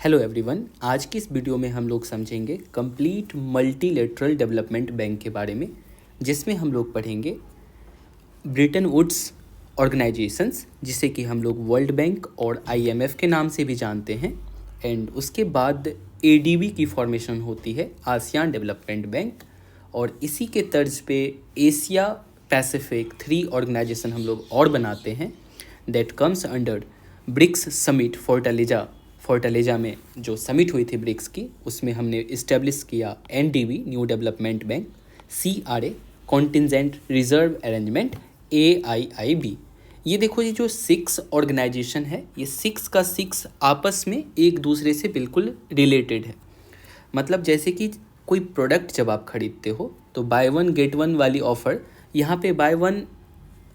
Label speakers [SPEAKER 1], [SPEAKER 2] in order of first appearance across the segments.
[SPEAKER 1] Hello everyone, आज की इस वीडियो में हम लोग समझेंगे कंप्लीट मल्टीलेटरल डेवलपमेंट बैंक के बारे में, जिसमें हम लोग पढ़ेंगे ब्रेटन वुड्स ऑर्गेनाइजेशंस, जिसे कि हम लोग वर्ल्ड बैंक और आईएमएफ के नाम से भी जानते हैं। एंड उसके बाद एडीबी की फॉर्मेशन होती है, आसियान डेवलपमेंट बैंक, और इसी के तर्ज पे एशिया पैसिफिक 3 ऑर्गेनाइजेशन हम लोग और बनाते हैं, that comes under BRICS summit Fortaleza में जो समिट हुई थी ब्रिक्स की, उसमें हमने इस्टेब्लिश किया NDB new Development bank, CRA contingent reserve arrangement, AIIB. ये देखो, ये जो 6 ऑर्गेनाइजेशन है, ये 6 का 6 आपस में एक दूसरे से बिल्कुल रिलेटेड है। मतलब जैसे कि कोई प्रोडक्ट जब आप खरीदते हो तो बाय वन गेट वन वाली ऑफ़र, यहाँ पे बाय वन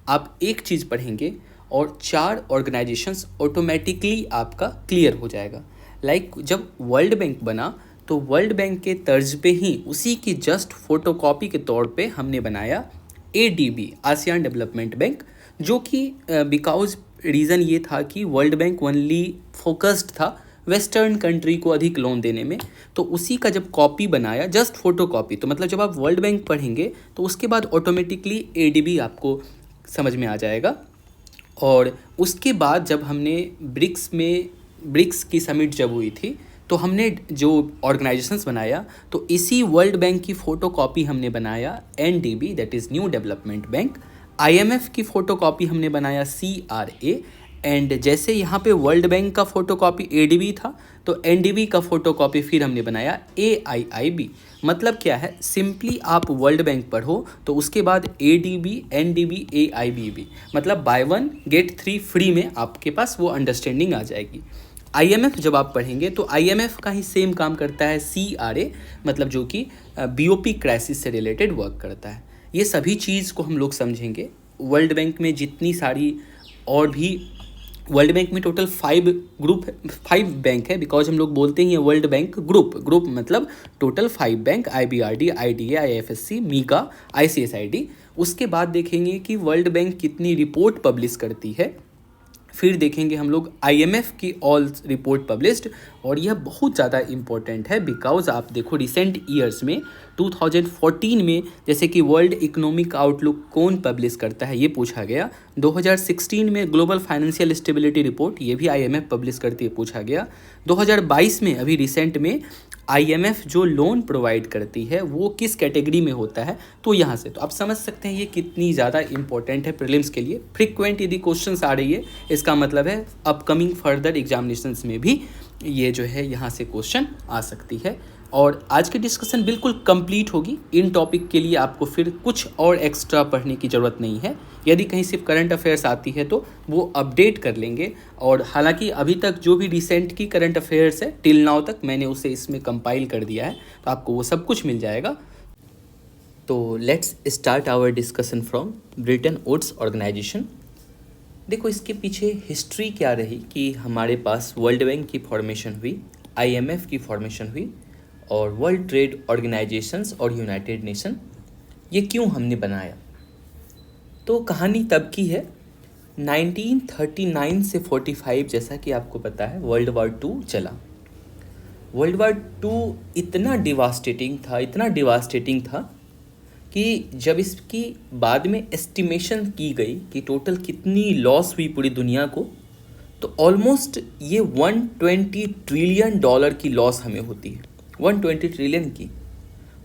[SPEAKER 1] आप एक चीज़ पढ़ेंगे और 4 ऑर्गेनाइजेशंस ऑटोमेटिकली आपका क्लियर हो जाएगा। लाइक जब वर्ल्ड बैंक बना तो वर्ल्ड बैंक के तर्ज पे ही उसी की जस्ट फोटोकॉपी के तौर पे हमने बनाया एडीबी, आसियान डेवलपमेंट बैंक, जो कि बिकॉज रीज़न ये था कि वर्ल्ड बैंक ओनली फोकस्ड था वेस्टर्न कंट्री को अधिक लोन देने में। तो उसी का जब कॉपी बनाया, जस्ट फोटो कॉपी, तो मतलब जब आप वर्ल्ड बैंक पढ़ेंगे तो उसके बाद ऑटोमेटिकली एडीबी आपको समझ में आ जाएगा। और उसके बाद जब हमने ब्रिक्स की समिट जब हुई थी तो हमने जो ऑर्गेनाइजेशंस बनाया, तो इसी वर्ल्ड बैंक की फ़ोटो कॉपी हमने बनाया NDB, that is new Development bank. IMF की फ़ोटो कॉपी हमने बनाया सीआरए। एंड जैसे यहाँ पे वर्ल्ड बैंक का फ़ोटो कॉपी एडीबी था, तो एनडीबी का फ़ोटो कॉपी फिर हमने बनाया एआईआईबी। मतलब क्या है, सिंपली आप वर्ल्ड बैंक पढ़ो तो उसके बाद एडीबी, एनडीबी, एआईबी, मतलब बाय वन गेट 3 फ्री में आपके पास वो अंडरस्टैंडिंग आ जाएगी। आईएमएफ जब आप पढ़ेंगे तो आईएमएफ का ही सेम काम करता है सीआरए, मतलब जो कि बीओपी क्राइसिस से रिलेटेड वर्क करता है। ये सभी चीज़ को हम लोग समझेंगे। वर्ल्ड बैंक में जितनी सारी और भी, वर्ल्ड बैंक में टोटल 5 बैंक है, बिकॉज हम लोग बोलते हैं वर्ल्ड बैंक ग्रुप मतलब total 5 bank, IBRD, IDA, IFSC, MIGA, ICSID. उसके बाद देखेंगे कि वर्ल्ड बैंक कितनी रिपोर्ट पब्लिश करती है, फिर देखेंगे हम लोग आईएमएफ की ऑल रिपोर्ट पब्लिश्ड। और यह बहुत ज़्यादा इम्पोर्टेंट है बिकॉज आप देखो रिसेंट ईयर्स में 2014 में जैसे कि वर्ल्ड इकोनॉमिक आउटलुक कौन पब्लिश करता है ये पूछा गया। 2016 में ग्लोबल फाइनेंशियल स्टेबिलिटी रिपोर्ट, ये भी आईएमएफ पब्लिश करती है, पूछा गया। 2022 में अभी रिसेंट में आईएमएफ जो लोन प्रोवाइड करती है वो किस कैटेगरी में होता है, तो यहाँ से तो आप समझ सकते हैं ये कितनी ज़्यादा इंपॉर्टेंट है प्रीलिम्स के लिए। फ्रीक्वेंट यदि क्वेश्चंस आ रही है, इसका मतलब है अपकमिंग फर्दर एग्जामिनेशंस में भी ये जो है यहाँ से क्वेश्चन आ सकती है। और आज की डिस्कशन बिल्कुल कंप्लीट होगी। इन टॉपिक के लिए आपको फिर कुछ और एक्स्ट्रा पढ़ने की ज़रूरत नहीं है। यदि कहीं सिर्फ करंट अफेयर्स आती है तो वो अपडेट कर लेंगे। और हालांकि अभी तक जो भी रिसेंट की करंट अफेयर्स है टिल नाउ तक मैंने उसे इसमें कंपाइल कर दिया है, तो आपको वो सब कुछ मिल जाएगा। तो let's start our discussion from Bretton Woods organisation. देखो, इसके पीछे हिस्ट्री क्या रही कि हमारे पास वर्ल्ड बैंक की फॉर्मेशन हुई, आईएमएफ की फॉर्मेशन हुई, और वर्ल्ड ट्रेड ऑर्गेनाइजेशंस और यूनाइटेड नेशन, ये क्यों हमने बनाया। तो कहानी तब की है 1939 से 45, जैसा कि आपको पता है वर्ल्ड वार 2 चला। वर्ल्ड वार 2 इतना डिवास्टेटिंग था कि जब इसकी बाद में एस्टिमेशन की गई कि टोटल कितनी लॉस हुई पूरी दुनिया को, तो ऑलमोस्ट ये $120 ट्रिलियन की लॉस हमें होती है, 120 ट्रिलियन की।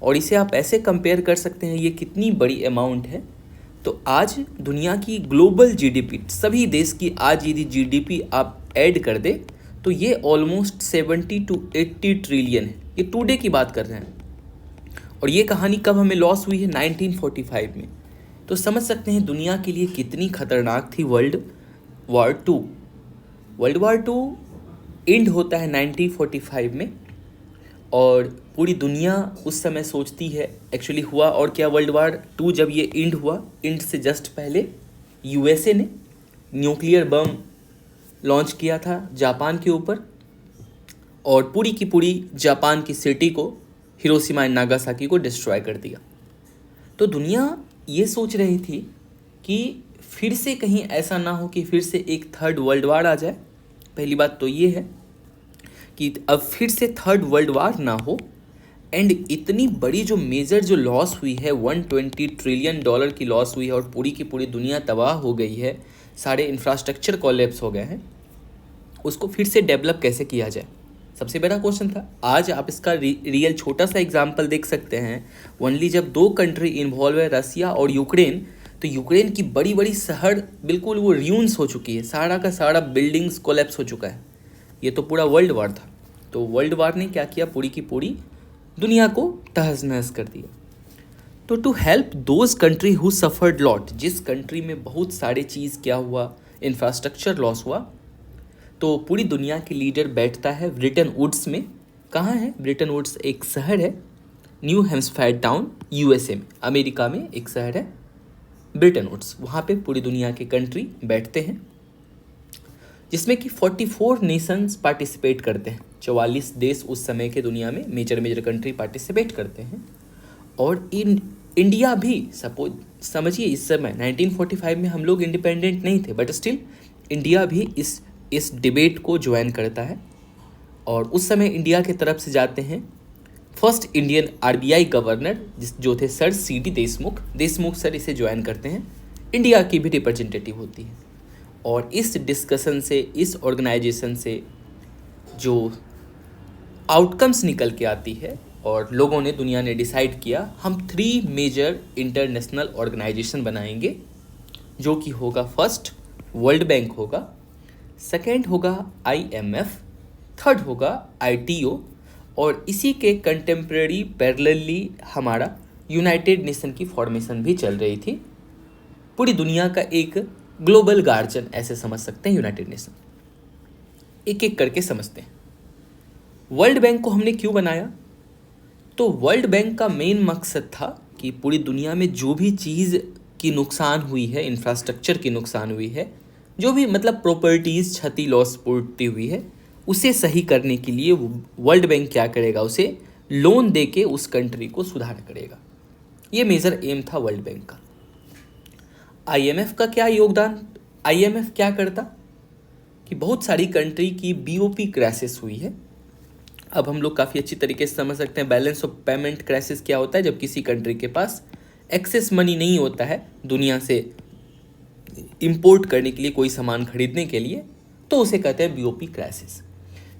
[SPEAKER 1] और इसे आप ऐसे कंपेयर कर सकते हैं ये कितनी बड़ी अमाउंट है। तो आज दुनिया की ग्लोबल जीडीपी, सभी देश की आज यदि जीडीपी आप ऐड कर दे तो ये ऑलमोस्ट 70 to 80 ट्रिलियन है। ये टुडे की बात कर रहे हैं। और ये कहानी कब हमें लॉस हुई है, 1945 में। तो समझ सकते हैं दुनिया के लिए कितनी खतरनाक थी world war 2। World war 2 and होता है 1945 में, और पूरी दुनिया उस समय सोचती है एक्चुअली हुआ और क्या। वर्ल्ड वार 2 जब ये एंड हुआ, एंड से जस्ट पहले यूएसए ने न्यूक्लियर बम लॉन्च किया था जापान के ऊपर, और पूरी की पूरी जापान की सिटी को, हिरोशिमा एंड नागासाकी को डिस्ट्रॉय कर दिया। तो दुनिया ये सोच रही थी कि फिर से कहीं ऐसा ना हो कि फिर से एक थर्ड वर्ल्ड वार आ जाए। पहली बात तो ये है कि अब फिर से थर्ड वर्ल्ड वार ना हो। एंड इतनी बड़ी जो मेजर जो लॉस हुई है, $120 ट्रिलियन की लॉस हुई है और पूरी की पूरी दुनिया तबाह हो गई है, सारे इंफ्रास्ट्रक्चर कोलैप्स हो गए हैं, उसको फिर से डेवलप कैसे किया जाए, सबसे बड़ा क्वेश्चन था। आज आप इसका रियल छोटा सा एग्जांपल देख सकते हैं। ओनली जब 2 कंट्री इन्वॉल्व है, रसिया और यूक्रेन, तो यूक्रेन की बड़ी बड़ी शहर बिल्कुल वो र्यून्स हो चुकी है, सारा का सारा बिल्डिंग्स कोलैप्स हो चुका है। ये तो पूरा वर्ल्ड वार था। तो वर्ल्ड वार ने क्या किया, पूरी की पूरी दुनिया को तहस नहस कर दिया। तो to help those country who suffered lot, जिस कंट्री में बहुत सारे चीज़ क्या हुआ, इंफ्रास्ट्रक्चर लॉस हुआ, तो पूरी दुनिया के लीडर बैठता है ब्रिटेन वुड्स में। कहाँ है ब्रिटेन वुड्स? एक शहर है, न्यू हैम्पशायर टाउन, यूएसए में, अमेरिका में एक शहर है ब्रिटेन वुड्स। वहाँ पे पूरी दुनिया के कंट्री बैठते हैं, जिसमें कि 44 नेशंस पार्टिसिपेट करते हैं। 44 देश उस समय के दुनिया में मेजर कंट्री पार्टिसिपेट करते हैं। और इंडिया भी सपोज समझिए, इस समय 1945 में हम लोग इंडिपेंडेंट नहीं थे, बट स्टिल इंडिया भी इस डिबेट को ज्वाइन करता है। और उस समय इंडिया के तरफ से जाते हैं फर्स्ट इंडियन आरबीआई गवर्नर जो थे सर सीडी देशमुख सर इसे ज्वाइन करते हैं। इंडिया की भी रिप्रेजेंटेटिव होती है। और इस डिस्कशन से, इस ऑर्गेनाइजेशन से जो आउटकम्स निकल के आती है, और लोगों ने, दुनिया ने डिसाइड किया हम 3 मेजर इंटरनेशनल ऑर्गेनाइजेशन बनाएंगे, जो कि होगा फर्स्ट वर्ल्ड बैंक होगा, सेकेंड होगा IMF, थर्ड होगा ITO, और इसी के कंटेम्प्रेरी पैरेलली हमारा यूनाइटेड नेशन की फॉर्मेशन भी चल रही थी। पूरी दुनिया का एक ग्लोबल गार्जियन ऐसे समझ सकते हैं यूनाइटेड नेशन। एक एक करके समझते हैं। वर्ल्ड बैंक को हमने क्यों बनाया? तो वर्ल्ड बैंक का मेन मकसद था कि पूरी दुनिया में जो भी चीज़ की नुकसान हुई है, इंफ्रास्ट्रक्चर की नुकसान हुई है, जो भी मतलब प्रॉपर्टीज़ क्षति लॉस पूर्ति हुई है, उसे सही करने के लिए वर्ल्ड बैंक क्या करेगा, उसे लोन दे के उस कंट्री को सुधार करेगा। ये मेजर एम था वर्ल्ड बैंक का। IMF का क्या योगदान? IMF क्या करता कि बहुत सारी कंट्री की BOP क्राइसिस हुई है। अब हम लोग काफ़ी अच्छी तरीके से समझ सकते हैं बैलेंस ऑफ पेमेंट क्राइसिस क्या होता है। जब किसी कंट्री के पास एक्सेस मनी नहीं होता है दुनिया से इंपोर्ट करने के लिए, कोई सामान खरीदने के लिए, तो उसे कहते हैं BOP क्राइसिस।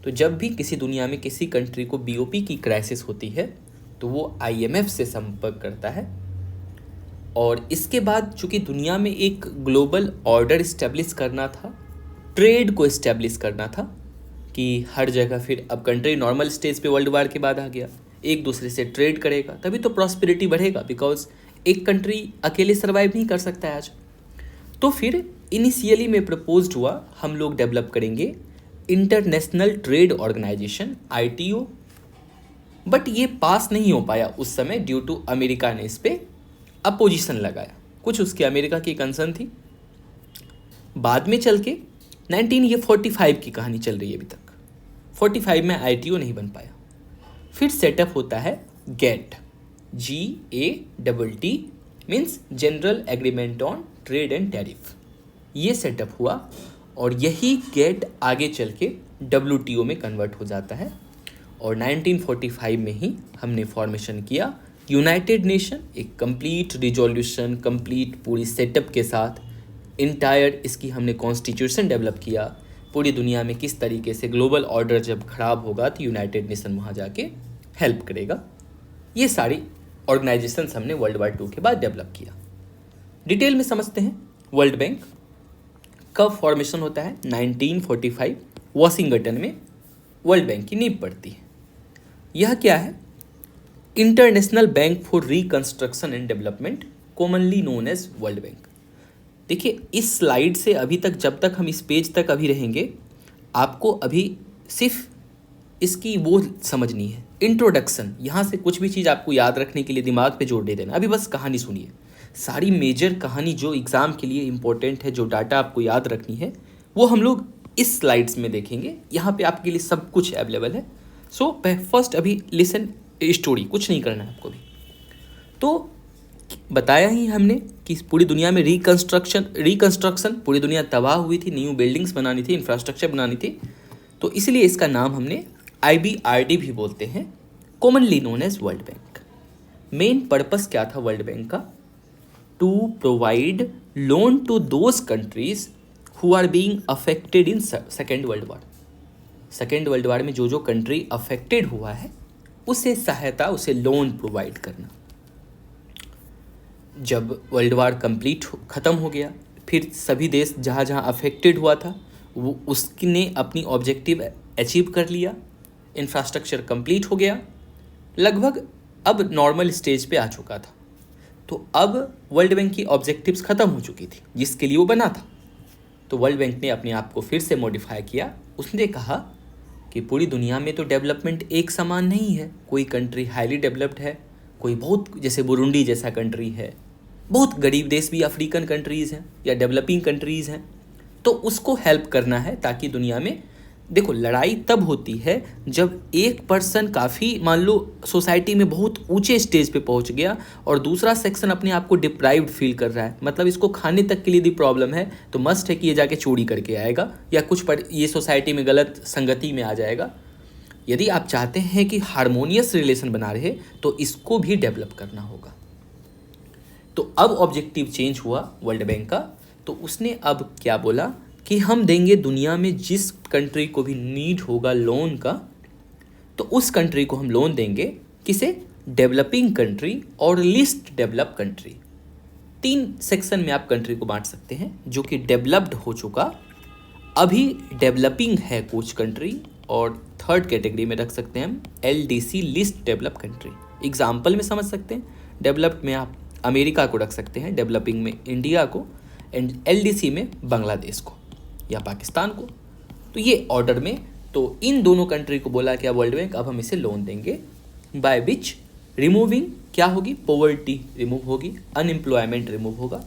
[SPEAKER 1] तो जब भी किसी दुनिया में किसी कंट्री को BOP की क्राइसिस होती है तो वो IMF से संपर्क करता है। और इसके बाद चूंकि दुनिया में एक ग्लोबल ऑर्डर इस्टेब्लिश करना था, ट्रेड को इस्टेब्लिश करना था कि हर जगह, फिर अब कंट्री नॉर्मल स्टेज पे वर्ल्ड वार के बाद आ गया, एक दूसरे से ट्रेड करेगा तभी तो प्रॉस्पेरिटी बढ़ेगा, बिकॉज एक कंट्री अकेले सर्वाइव नहीं कर सकता है आज। तो फिर इनिशियली में प्रपोज्ड हुआ हम लोग डेवलप करेंगे international trade organisation ITO, but ये पास नहीं हो पाया उस समय ड्यू टू अमेरिका ने इस पर अपोजिशन लगाया। कुछ उसकी अमेरिका की कंसर्न थी। बाद में चल के 1945 की कहानी चल रही है अभी तक, 45 में ITO नहीं बन पाया। फिर सेटअप होता है GATT, GATT means general agreement on trade and tariff. ये सेटअप हुआ और यही GATT आगे चल के WTO में कन्वर्ट हो जाता है। और 1945 में ही हमने फॉर्मेशन किया यूनाइटेड नेशन, एक कंप्लीट रिजोल्यूशन, कंप्लीट पूरी सेटअप के साथ इंटायर इसकी हमने कॉन्स्टिट्यूशन डेवलप किया। पूरी दुनिया में किस तरीके से ग्लोबल ऑर्डर जब खराब होगा तो यूनाइटेड नेशन वहाँ जाके हेल्प करेगा। ये सारी ऑर्गेनाइजेशंस हमने वर्ल्ड वार 2 के बाद डेवलप किया। डिटेल में समझते हैं वर्ल्ड बैंक कब फॉर्मेशन होता है। 1945 वॉशिंगटन में वर्ल्ड बैंक की नींव पड़ती है। यह क्या है? International Bank for Reconstruction and Development, commonly known as World Bank. देखिए इस स्लाइड से अभी तक, जब तक हम इस पेज तक अभी रहेंगे, आपको अभी सिर्फ इसकी वो समझनी है इंट्रोडक्शन। यहाँ से कुछ भी चीज़ आपको याद रखने के लिए दिमाग पे जोर दे देना। अभी बस कहानी सुनिए, सारी मेजर कहानी जो एग्ज़ाम के लिए इम्पोर्टेंट है, जो डाटा आपको याद रखनी है, वो हम लोग इस स्लाइड्स में देखेंगे। यहाँ पे आपके लिए सब कुछ अवेलेबल है। सो फर्स्ट अभी लिसन स्टोरी, कुछ नहीं करना है आपको भी। तो बताया ही हमने कि पूरी दुनिया में रिकंस्ट्रक्शन, पूरी दुनिया तबाह हुई थी, न्यू बिल्डिंग्स बनानी थी, इंफ्रास्ट्रक्चर बनानी थी, तो इसलिए इसका नाम हमने IBRD भी बोलते हैं, commonly known as World Bank. Main purpose क्या था वर्ल्ड बैंक का? To provide loan to those countries who are being affected in Second World War. Second World War में जो जो कंट्री अफेक्टेड हुआ है उसे सहायता, उसे लोन प्रोवाइड करना। जब वर्ल्ड वॉर कंप्लीट ख़त्म हो गया, फिर सभी देश जहाँ जहाँ अफेक्टेड हुआ था वो उसने अपनी ऑब्जेक्टिव अचीव कर लिया, इंफ्रास्ट्रक्चर कंप्लीट हो गया, लगभग अब नॉर्मल स्टेज पे आ चुका था। तो अब वर्ल्ड बैंक की ऑब्जेक्टिव्स ख़त्म हो चुकी थी जिसके लिए वो बना था। तो वर्ल्ड बैंक ने अपने आप को फिर से मॉडिफाई किया। उसने कहा कि पूरी दुनिया में तो डेवलपमेंट एक समान नहीं है, कोई कंट्री हाईली डेवलप्ड है, कोई बहुत, जैसे बुरुंडी जैसा कंट्री है, बहुत गरीब देश भी अफ्रीकन कंट्रीज़ हैं या डेवलपिंग कंट्रीज़ हैं। तो उसको हेल्प करना है ताकि दुनिया में, देखो लड़ाई तब होती है जब एक पर्सन काफ़ी, मान लो सोसाइटी में बहुत ऊंचे स्टेज पे पहुंच गया और दूसरा सेक्शन अपने आप को डिप्राइव्ड फील कर रहा है, मतलब इसको खाने तक के लिए भी प्रॉब्लम है, तो मस्ट है कि ये जाके चोरी करके आएगा या कुछ पर ये सोसाइटी में गलत संगति में आ जाएगा। यदि आप चाहते हैं कि हारमोनियस रिलेशन बना रहे तो इसको भी डेवलप करना होगा। तो अब ऑब्जेक्टिव चेंज हुआ वर्ल्ड बैंक का। तो उसने अब क्या बोला कि हम देंगे दुनिया में जिस कंट्री को भी नीड होगा लोन का, तो उस कंट्री को हम लोन देंगे। किसे? डेवलपिंग कंट्री और लीस्ट डेवलप कंट्री। 3 सेक्शन में आप कंट्री को बांट सकते हैं, जो कि डेवलप्ड हो चुका, अभी डेवलपिंग है कुछ कंट्री, और थर्ड कैटेगरी में रख सकते हैं हम LDC, least develop country. Example में समझ सकते हैं, डेवलप्ड में आप अमेरिका को रख सकते हैं, डेवलपिंग में इंडिया को, एंड LDC में बांग्लादेश को या पाकिस्तान को। तो ये ऑर्डर में, तो इन दोनों कंट्री को बोला क्या वर्ल्ड बैंक, अब हम इसे लोन देंगे, बाय विच रिमूविंग क्या होगी, पॉवर्टी रिमूव होगी, अनएम्प्लॉयमेंट रिमूव होगा,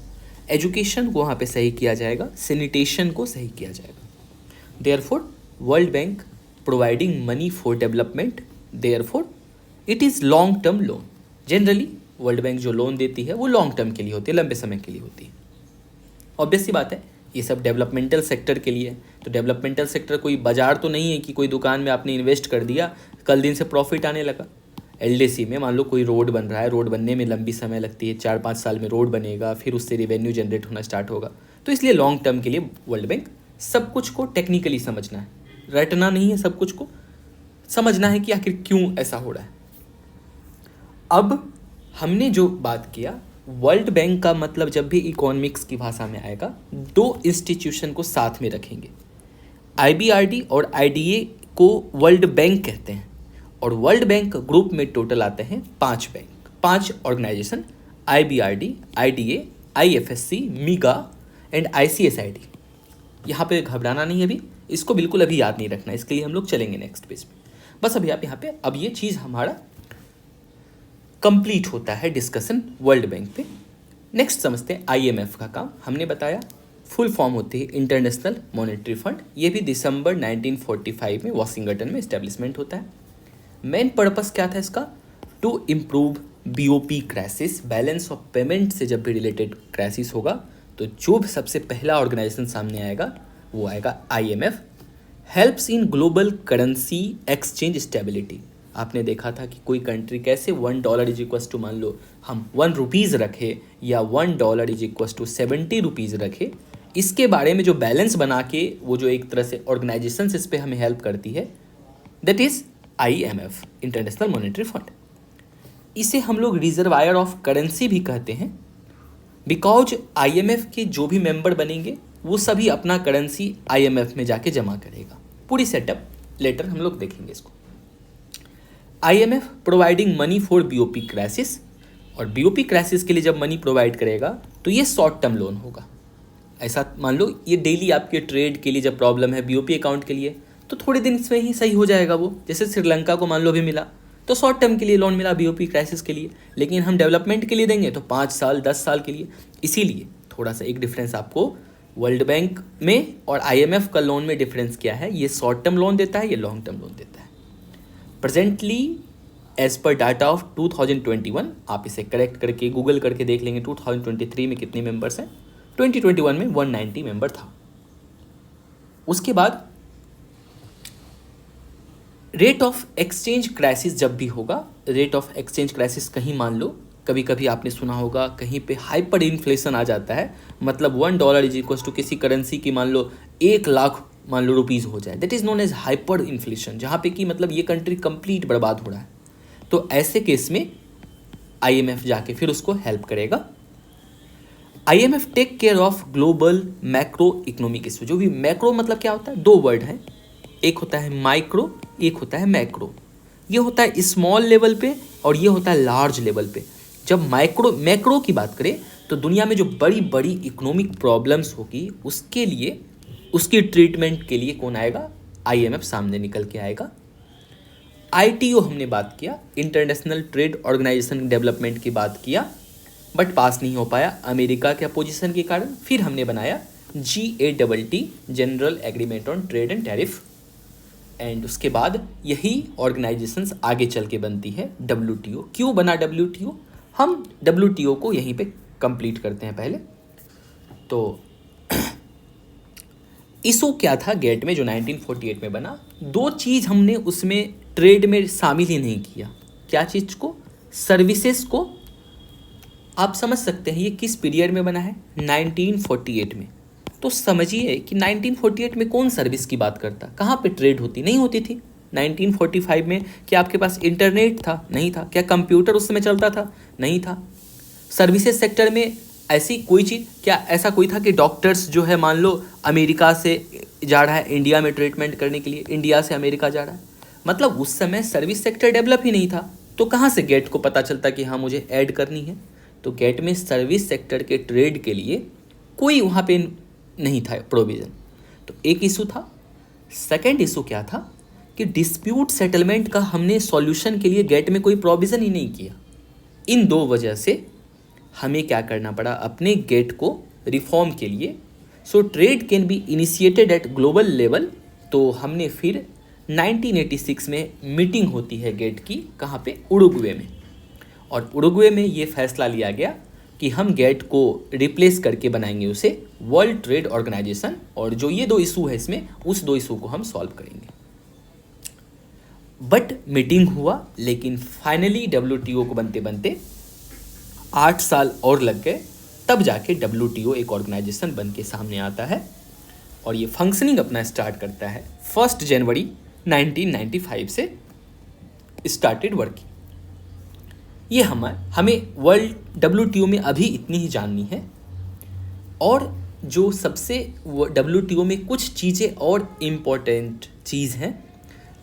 [SPEAKER 1] एजुकेशन को वहाँ पे सही किया जाएगा, सैनिटेशन को सही किया जाएगा। Therefore world bank providing money for development, therefore it is long term loan. Generally world bank जो लोन देती है वो लॉन्ग टर्म के लिए होती है, लंबे समय के लिए होती है। ऑब्वियस सी बात है, ये सब डेवलपमेंटल सेक्टर के लिए। तो डेवलपमेंटल सेक्टर कोई बाजार तो नहीं है कि कोई दुकान में आपने इन्वेस्ट कर दिया, कल दिन से प्रॉफिट आने लगा। LDC में मान लो कोई रोड बन रहा है, रोड बनने में लंबी समय लगती है, 4-5 साल में रोड बनेगा, फिर उससे रेवेन्यू जनरेट होना स्टार्ट होगा। तो इसलिए लॉन्ग टर्म के लिए वर्ल्ड बैंक सब कुछ को टेक्निकली समझना है, रटना नहीं है, सब कुछ को समझना है कि आखिर क्यों ऐसा हो रहा है। अब हमने जो बात किया, वर्ल्ड बैंक का मतलब जब भी इकोनॉमिक्स की भाषा में आएगा, 2 इंस्टीट्यूशन को साथ में रखेंगे। IBRD और IDA को वर्ल्ड बैंक कहते हैं, और वर्ल्ड बैंक ग्रुप में टोटल आते हैं 5 bank, 5 organisation, IBRD, IDA, IFSC, MIGA and ICSID। यहाँ पे घबराना नहीं है, अभी इसको बिल्कुल अभी याद नहीं रखना, इसके लिए हम लोग चलेंगे नेक्स्ट पेज पे। बस अभी आप यहाँ पे, अब ये चीज़ हमारा कंप्लीट होता है डिस्कशन वर्ल्ड बैंक पे। नेक्स्ट समझते हैं IMF का काम। हमने बताया फुल फॉर्म होती है इंटरनेशनल मॉनेटरी फंड। ये भी दिसंबर 1945 में वाशिंगटन में इस्टेब्लिशमेंट होता है। मेन पर्पस क्या था इसका? To improve BOP crisis, balance of payment से जब भी रिलेटेड क्राइसिस होगा तो जो सबसे पहला ऑर्गेनाइजेशन सामने आएगा वो आएगा IMF। Helps in global currency exchange stability. आपने देखा था कि कोई कंट्री कैसे $1 इज इक्वस टू, मान लो हम 1 रुपीज़ रखे या $1 इज इक्वस टू 70 रुपीज़ रखे, इसके बारे में जो बैलेंस बना के वो जो एक तरह से ऑर्गेनाइजेशन इस पर हमें हेल्प करती है, that is IMF, international monetary fund. इसे हम लोग रिजर्वायर ऑफ करेंसी भी कहते हैं, बिकॉज IMF के जो भी मेंबर बनेंगे वो सभी अपना करेंसी IMF में जाके जमा करेगा। पूरी सेटअप लेटर हम लोग देखेंगे इसको। IMF providing money for BOP crisis, और BOP क्राइसिस के लिए जब मनी प्रोवाइड करेगा तो ये शॉर्ट टर्म लोन होगा। ऐसा मान लो ये डेली आपके ट्रेड के लिए जब प्रॉब्लम है BOP अकाउंट के लिए, तो थोड़े दिन इसमें ही सही हो जाएगा वो। जैसे श्रीलंका को मान लो भी मिला तो शॉर्ट टर्म के लिए लोन मिला BOP क्राइसिस के लिए, लेकिन हम डेवलपमेंट के लिए देंगे तो 5 साल 10 साल के लिए। इसीलिए थोड़ा सा एक डिफरेंस आपको वर्ल्ड बैंक में और IMF का लोन में डिफरेंस क्या है, ये शॉर्ट टर्म लोन देता है, ये लॉन्ग टर्म लोन देता है। Presently as per data of 2021, आप इसे करेक्ट करके गूगल करके देख लेंगे 2023 में कितने मेंबर्स हैं। 2021 में 190 मेंबर था। उसके बाद रेट ऑफ एक्सचेंज क्राइसिस जब भी होगा, रेट ऑफ एक्सचेंज क्राइसिस कहीं मान लो कभी कभी आपने सुना होगा कहीं पे हाइपर इन्फ्लेशन आ जाता है, मतलब $1 इज इक्वल टू किसी करेंसी की मान लो 1 लाख मान लो रुपीज़ हो जाए, that is known as hyperinflation, जहाँ पे कि मतलब ये कंट्री कंप्लीट बर्बाद हो रहा है। तो ऐसे केस में IMF जाके फिर उसको हेल्प करेगा। IMF take care of global macroeconomic issue. जो भी मैक्रो मतलब क्या होता है, दो वर्ड हैं, एक होता है माइक्रो, एक होता है मैक्रो। ये होता है स्मॉल लेवल पे और ये होता है लार्ज लेवल पे। जब मैक्रो की बात करें तो दुनिया में जो बड़ी बड़ी इकोनॉमिक प्रॉब्लम्स होगी उसके लिए, उसकी ट्रीटमेंट के लिए कौन आएगा, IMF सामने निकल के आएगा। ITO हमने बात किया, इंटरनेशनल ट्रेड ऑर्गेनाइजेशन डेवलपमेंट की बात किया, बट पास नहीं हो पाया अमेरिका के अपोजिशन के कारण। फिर हमने बनाया GATT, general agreement on trade and tariff, and उसके बाद यही ऑर्गेनाइजेशंस आगे चल के बनती है WTO। क्यों बना WTO, हम WTO को यहीं पे कंप्लीट करते हैं पहले। तो इशू क्या था गेट में जो 1948 में बना, दो चीज़ हमने उसमें ट्रेड में शामिल ही नहीं किया। क्या चीज़ को, सर्विसेज को। आप समझ सकते हैं ये किस पीरियड में बना है, 1948 में। तो समझिए कि 1948 में कौन सर्विस की बात करता, कहाँ पे ट्रेड होती, नहीं होती थी। 1945 में क्या आपके पास इंटरनेट था, नहीं था। क्या कंप्यूटर उस समय चलता था, नहीं था। सर्विसेज सेक्टर में ऐसी कोई चीज़, क्या ऐसा कोई था कि डॉक्टर्स जो है मान लो अमेरिका से जा रहा है इंडिया में ट्रीटमेंट करने के लिए, इंडिया से अमेरिका जा रहा है, मतलब उस समय सर्विस सेक्टर डेवलप ही नहीं था। तो कहाँ से गेट को पता चलता कि हाँ मुझे ऐड करनी है। तो गेट में सर्विस सेक्टर के ट्रेड के लिए कोई वहाँ पे नहीं था प्रोविज़न। तो एक इशू था। सेकंड इशू क्या था कि डिस्प्यूट सेटलमेंट का हमने सॉल्यूशन के लिए गेट में कोई प्रोविज़न ही नहीं किया। इन दो वजह से हमें क्या करना पड़ा अपने गेट को रिफॉर्म के लिए। So trade can be initiated eight global level. तो हमने फिर 1986 में मीटिंग होती है गेट की, कहाँ पे, उरुग्वे में। और उरुग्वे में ये फैसला लिया गया कि हम गेट को रिप्लेस करके बनाएंगे उसे वर्ल्ड ट्रेड ऑर्गेनाइजेशन, और जो ये दो इशू है इसमें, उस दो इशू को हम सॉल्व करेंगे। बट मीटिंग हुआ, लेकिन फाइनली WTO को बनते बनते 8 साल और लग गए, तब जाके WTO एक ऑर्गेनाइजेशन बन के सामने आता है और ये फंक्शनिंग अपना स्टार्ट करता है 1 जनवरी 1995 से स्टार्टेड वर्किंग। ये हमें वर्ल्ड WTO में अभी इतनी ही जाननी है। और जो सबसे WTO में कुछ चीज़ें और इम्पोर्टेंट चीज़ हैं,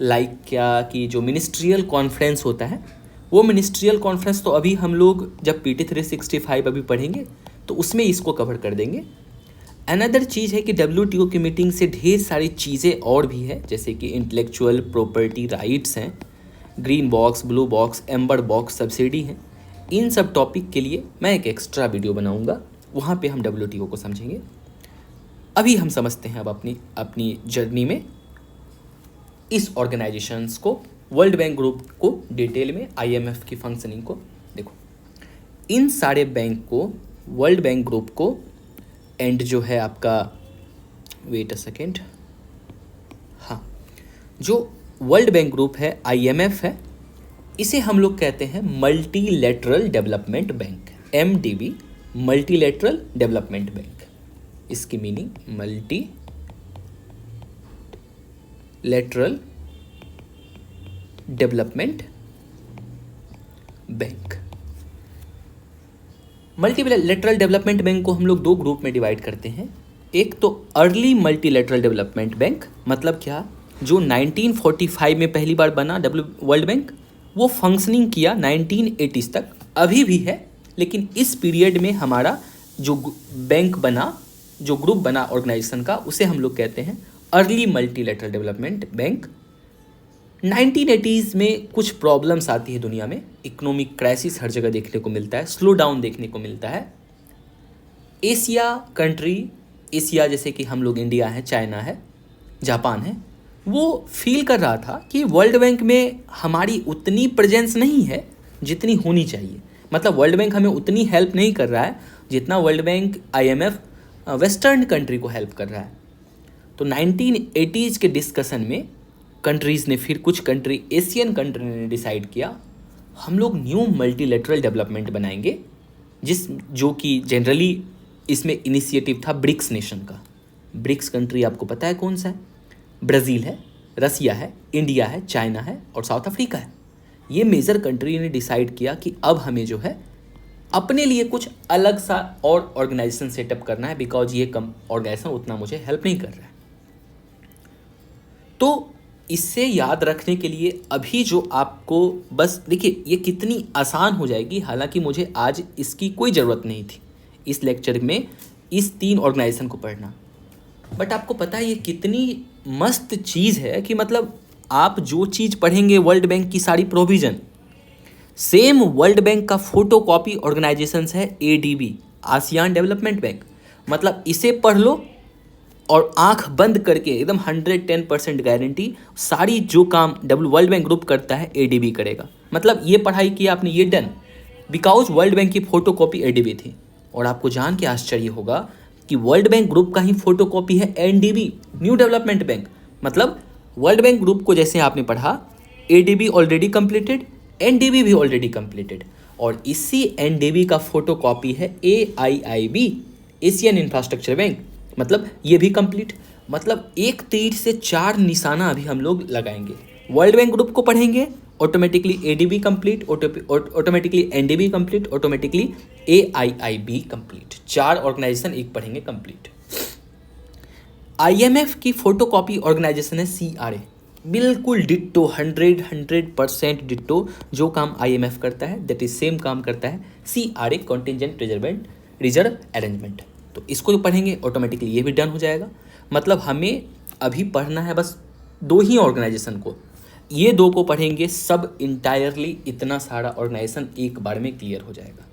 [SPEAKER 1] लाइक क्या कि जो मिनिस्ट्रियल कॉन्फ्रेंस होता है, वो मिनिस्ट्रियल कॉन्फ्रेंस तो अभी हम लोग जब PT 365 अभी पढ़ेंगे तो उसमें इसको कवर कर देंगे। अनदर चीज़ है कि WTO की मीटिंग से ढेर सारी चीज़ें और भी है, जैसे कि इंटेलेक्चुअल प्रॉपर्टी राइट्स हैं, green box, blue box, amber box, subsidy हैं। इन सब टॉपिक के लिए मैं एक एक्स्ट्रा वीडियो बनाऊंगा, वहाँ पे हम WTO को समझेंगे। अभी हम समझते हैं अब अपनी जर्नी में इस ऑर्गेनाइजेशंस को, वर्ल्ड बैंक ग्रुप को डिटेल में, IMF की फंक्शनिंग को। देखो, इन सारे बैंक को, वर्ल्ड बैंक ग्रुप को, एंड जो है आपका, वेट अ सेकेंड, हाँ, जो वर्ल्ड बैंक ग्रुप है, IMF है, इसे हम लोग कहते हैं multilateral development bank, MDB, multilateral development bank. इसकी meaning multilateral development bank. Multilateral development bank को हम लोग दो ग्रुप में डिवाइड करते हैं। एक तो अर्ली मल्टीलेटरल डेवलपमेंट बैंक, मतलब क्या, जो 1945 में पहली बार बना वर्ल्ड बैंक, वो फंक्शनिंग किया 1980s तक, अभी भी है, लेकिन इस पीरियड में हमारा जो बैंक बना, जो ग्रुप बना ऑर्गेनाइजेशन का, उसे हम लोग कहते हैं early multilateral development bank. 1980s में कुछ प्रॉब्लम्स आती है दुनिया में, इकोनॉमिक क्राइसिस हर जगह देखने को मिलता है, स्लो डाउन देखने को मिलता है। एशिया कंट्री, एशिया जैसे कि हम लोग इंडिया है, चाइना है, जापान है, वो फील कर रहा था कि वर्ल्ड बैंक में हमारी उतनी प्रेजेंस नहीं है जितनी होनी चाहिए। मतलब वर्ल्ड बैंक हमें उतनी हेल्प नहीं कर रहा है जितना world bank, IMF western country को हेल्प कर रहा है। तो 1980s के डिस्कशन में कंट्रीज़ ने, फिर कुछ कंट्री एशियन कंट्री ने डिसाइड किया हम लोग न्यू मल्टीलेटरल डेवलपमेंट बनाएंगे, जो कि जनरली इसमें इनिशिएटिव था ब्रिक्स नेशन का। ब्रिक्स कंट्री आपको पता है कौन सा है? ब्राज़ील है, रसिया है, इंडिया है, चाइना है और साउथ अफ्रीका है। ये मेजर कंट्री ने डिसाइड किया कि अब हमें जो है अपने लिए कुछ अलग सा और ऑर्गेनाइजेशन सेटअप करना है, बिकॉज ये कम ऑर्गेनाइजेशन उतना मुझे हेल्प नहीं कर रहा है। तो इससे याद रखने के लिए अभी जो आपको बस देखिए ये कितनी आसान हो जाएगी, हालांकि मुझे आज इसकी कोई ज़रूरत नहीं थी इस लेक्चर में इस 3 ऑर्गेनाइजेशन को पढ़ना, बट आपको पता है ये कितनी मस्त चीज़ है कि मतलब आप जो चीज़ पढ़ेंगे वर्ल्ड बैंक की सारी प्रोविज़न, सेम वर्ल्ड बैंक का फोटो कॉपी ऑर्गेनाइजेशंस है ADB, आसियान डेवलपमेंट बैंक। मतलब इसे पढ़ लो और आंख बंद करके एकदम 110% गारंटी सारी जो काम वर्ल्ड बैंक ग्रुप करता है ADB करेगा। मतलब ये पढ़ाई की आपने, ये डन, बिकॉज वर्ल्ड बैंक की फोटो कॉपी ADB थी। और आपको जान के आश्चर्य होगा कि वर्ल्ड बैंक ग्रुप का ही फोटो कॉपी है NDB, न्यू डेवलपमेंट बैंक। मतलब वर्ल्ड बैंक ग्रुप को जैसे आपने पढ़ा, ADB ऑलरेडी कंप्लीटेड, NDB भी ऑलरेडी कंप्लीटेड, और इसी NDB का फोटो कॉपी है AIIB, एशियन इंफ्रास्ट्रक्चर बैंक। मतलब ये भी कंप्लीट। मतलब एक तीर से 4 निशाना अभी हम लोग लगाएंगे। वर्ल्ड बैंक ग्रुप को पढ़ेंगे, automatically ADB complete, automatically NDB complete, automatically AIIB complete. 4 organisation एक पढ़ेंगे कंप्लीट। IMF की फोटोकॉपी ऑर्गेनाइजेशन है CRA, बिल्कुल डिट्टो, 100% डिट्टो जो काम IMF करता है दैट इज सेम काम करता है CRA, कॉन्टिजेंट रिजर्व अरेंजमेंट। तो इसको जो पढ़ेंगे ऑटोमेटिकली ये भी डन हो जाएगा। मतलब हमें अभी पढ़ना है बस 2 ही ऑर्गेनाइजेशन को, ये 2 को पढ़ेंगे, सब इंटायरली इतना सारा ऑर्गेनाइजेशन एक बार में क्लियर हो जाएगा।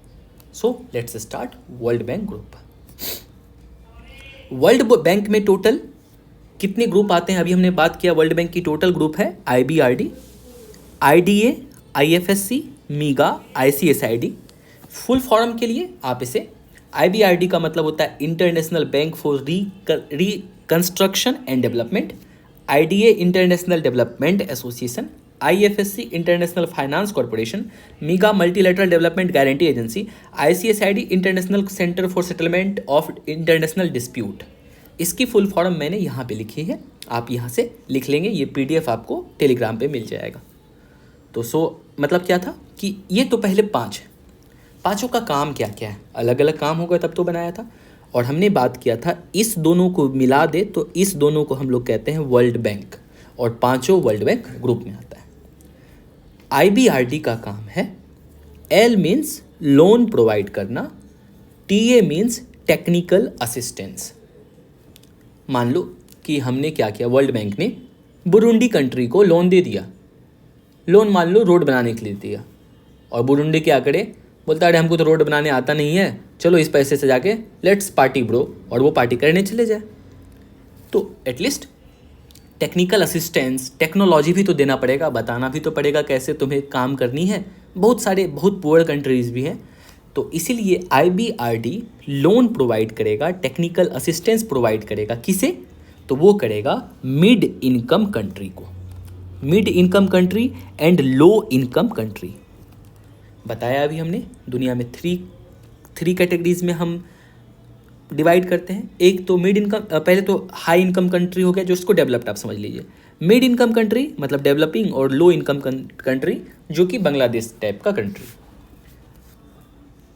[SPEAKER 1] So let's start world Bank group. World Bank में टोटल कितने ग्रुप आते हैं? अभी हमने बात किया वर्ल्ड बैंक की टोटल ग्रुप है IBRD, IDA, IFSC, मीगा, ICSID। Full form के लिए आप इसे IBRD का मतलब होता है International Bank for Reconstruction and development, IDA international development association, IFSC international finance corporation, मीगा multilateral development guarantee agency, ICSID international centre for settlement of international dispute. इसकी full form मैंने यहाँ पे लिखी है, आप यहाँ से लिख लेंगे, ये PDF आपको टेलीग्राम पे मिल जाएगा। तो मतलब क्या था कि ये तो पहले 5 है, पाँचों का काम क्या क्या है, अलग अलग काम होगा तब तो बनाया था। और हमने बात किया था इस दोनों को मिला दे तो इस दोनों को हम लोग कहते हैं वर्ल्ड बैंक, और 5 वर्ल्ड बैंक ग्रुप में आता है। IBRD का काम है, L मीन्स लोन प्रोवाइड करना, TA मीन्स टेक्निकल असिस्टेंस। मान लो कि हमने क्या किया, वर्ल्ड बैंक ने बुरुंडी कंट्री को लोन दे दिया, लोन मान लो रोड बनाने के लिए दिया, और बुरुंडी क्या करे, बोलता है हमको तो रोड बनाने आता नहीं है, चलो इस पैसे से जाके लेट्स पार्टी ब्रो, और वो पार्टी करने चले जाए। तो एटलीस्ट टेक्निकल असिस्टेंस, टेक्नोलॉजी भी तो देना पड़ेगा, बताना भी तो पड़ेगा कैसे तुम्हें काम करनी है। बहुत पुअर कंट्रीज़ भी हैं, तो इसीलिए IBRD लोन प्रोवाइड करेगा, टेक्निकल असिस्टेंस प्रोवाइड करेगा। किसे? तो वो करेगा मिड इनकम कंट्री को, mid income country and low income country. बताया अभी हमने दुनिया में 3 कैटेगरीज में हम डिवाइड करते हैं। एक तो मिड इनकम, पहले तो हाई इनकम कंट्री हो गया जो उसको डेवलप्ड आप समझ लीजिए, मिड इनकम कंट्री मतलब डेवलपिंग, और लो इनकम कंट्री जो कि बांग्लादेश टाइप का कंट्री।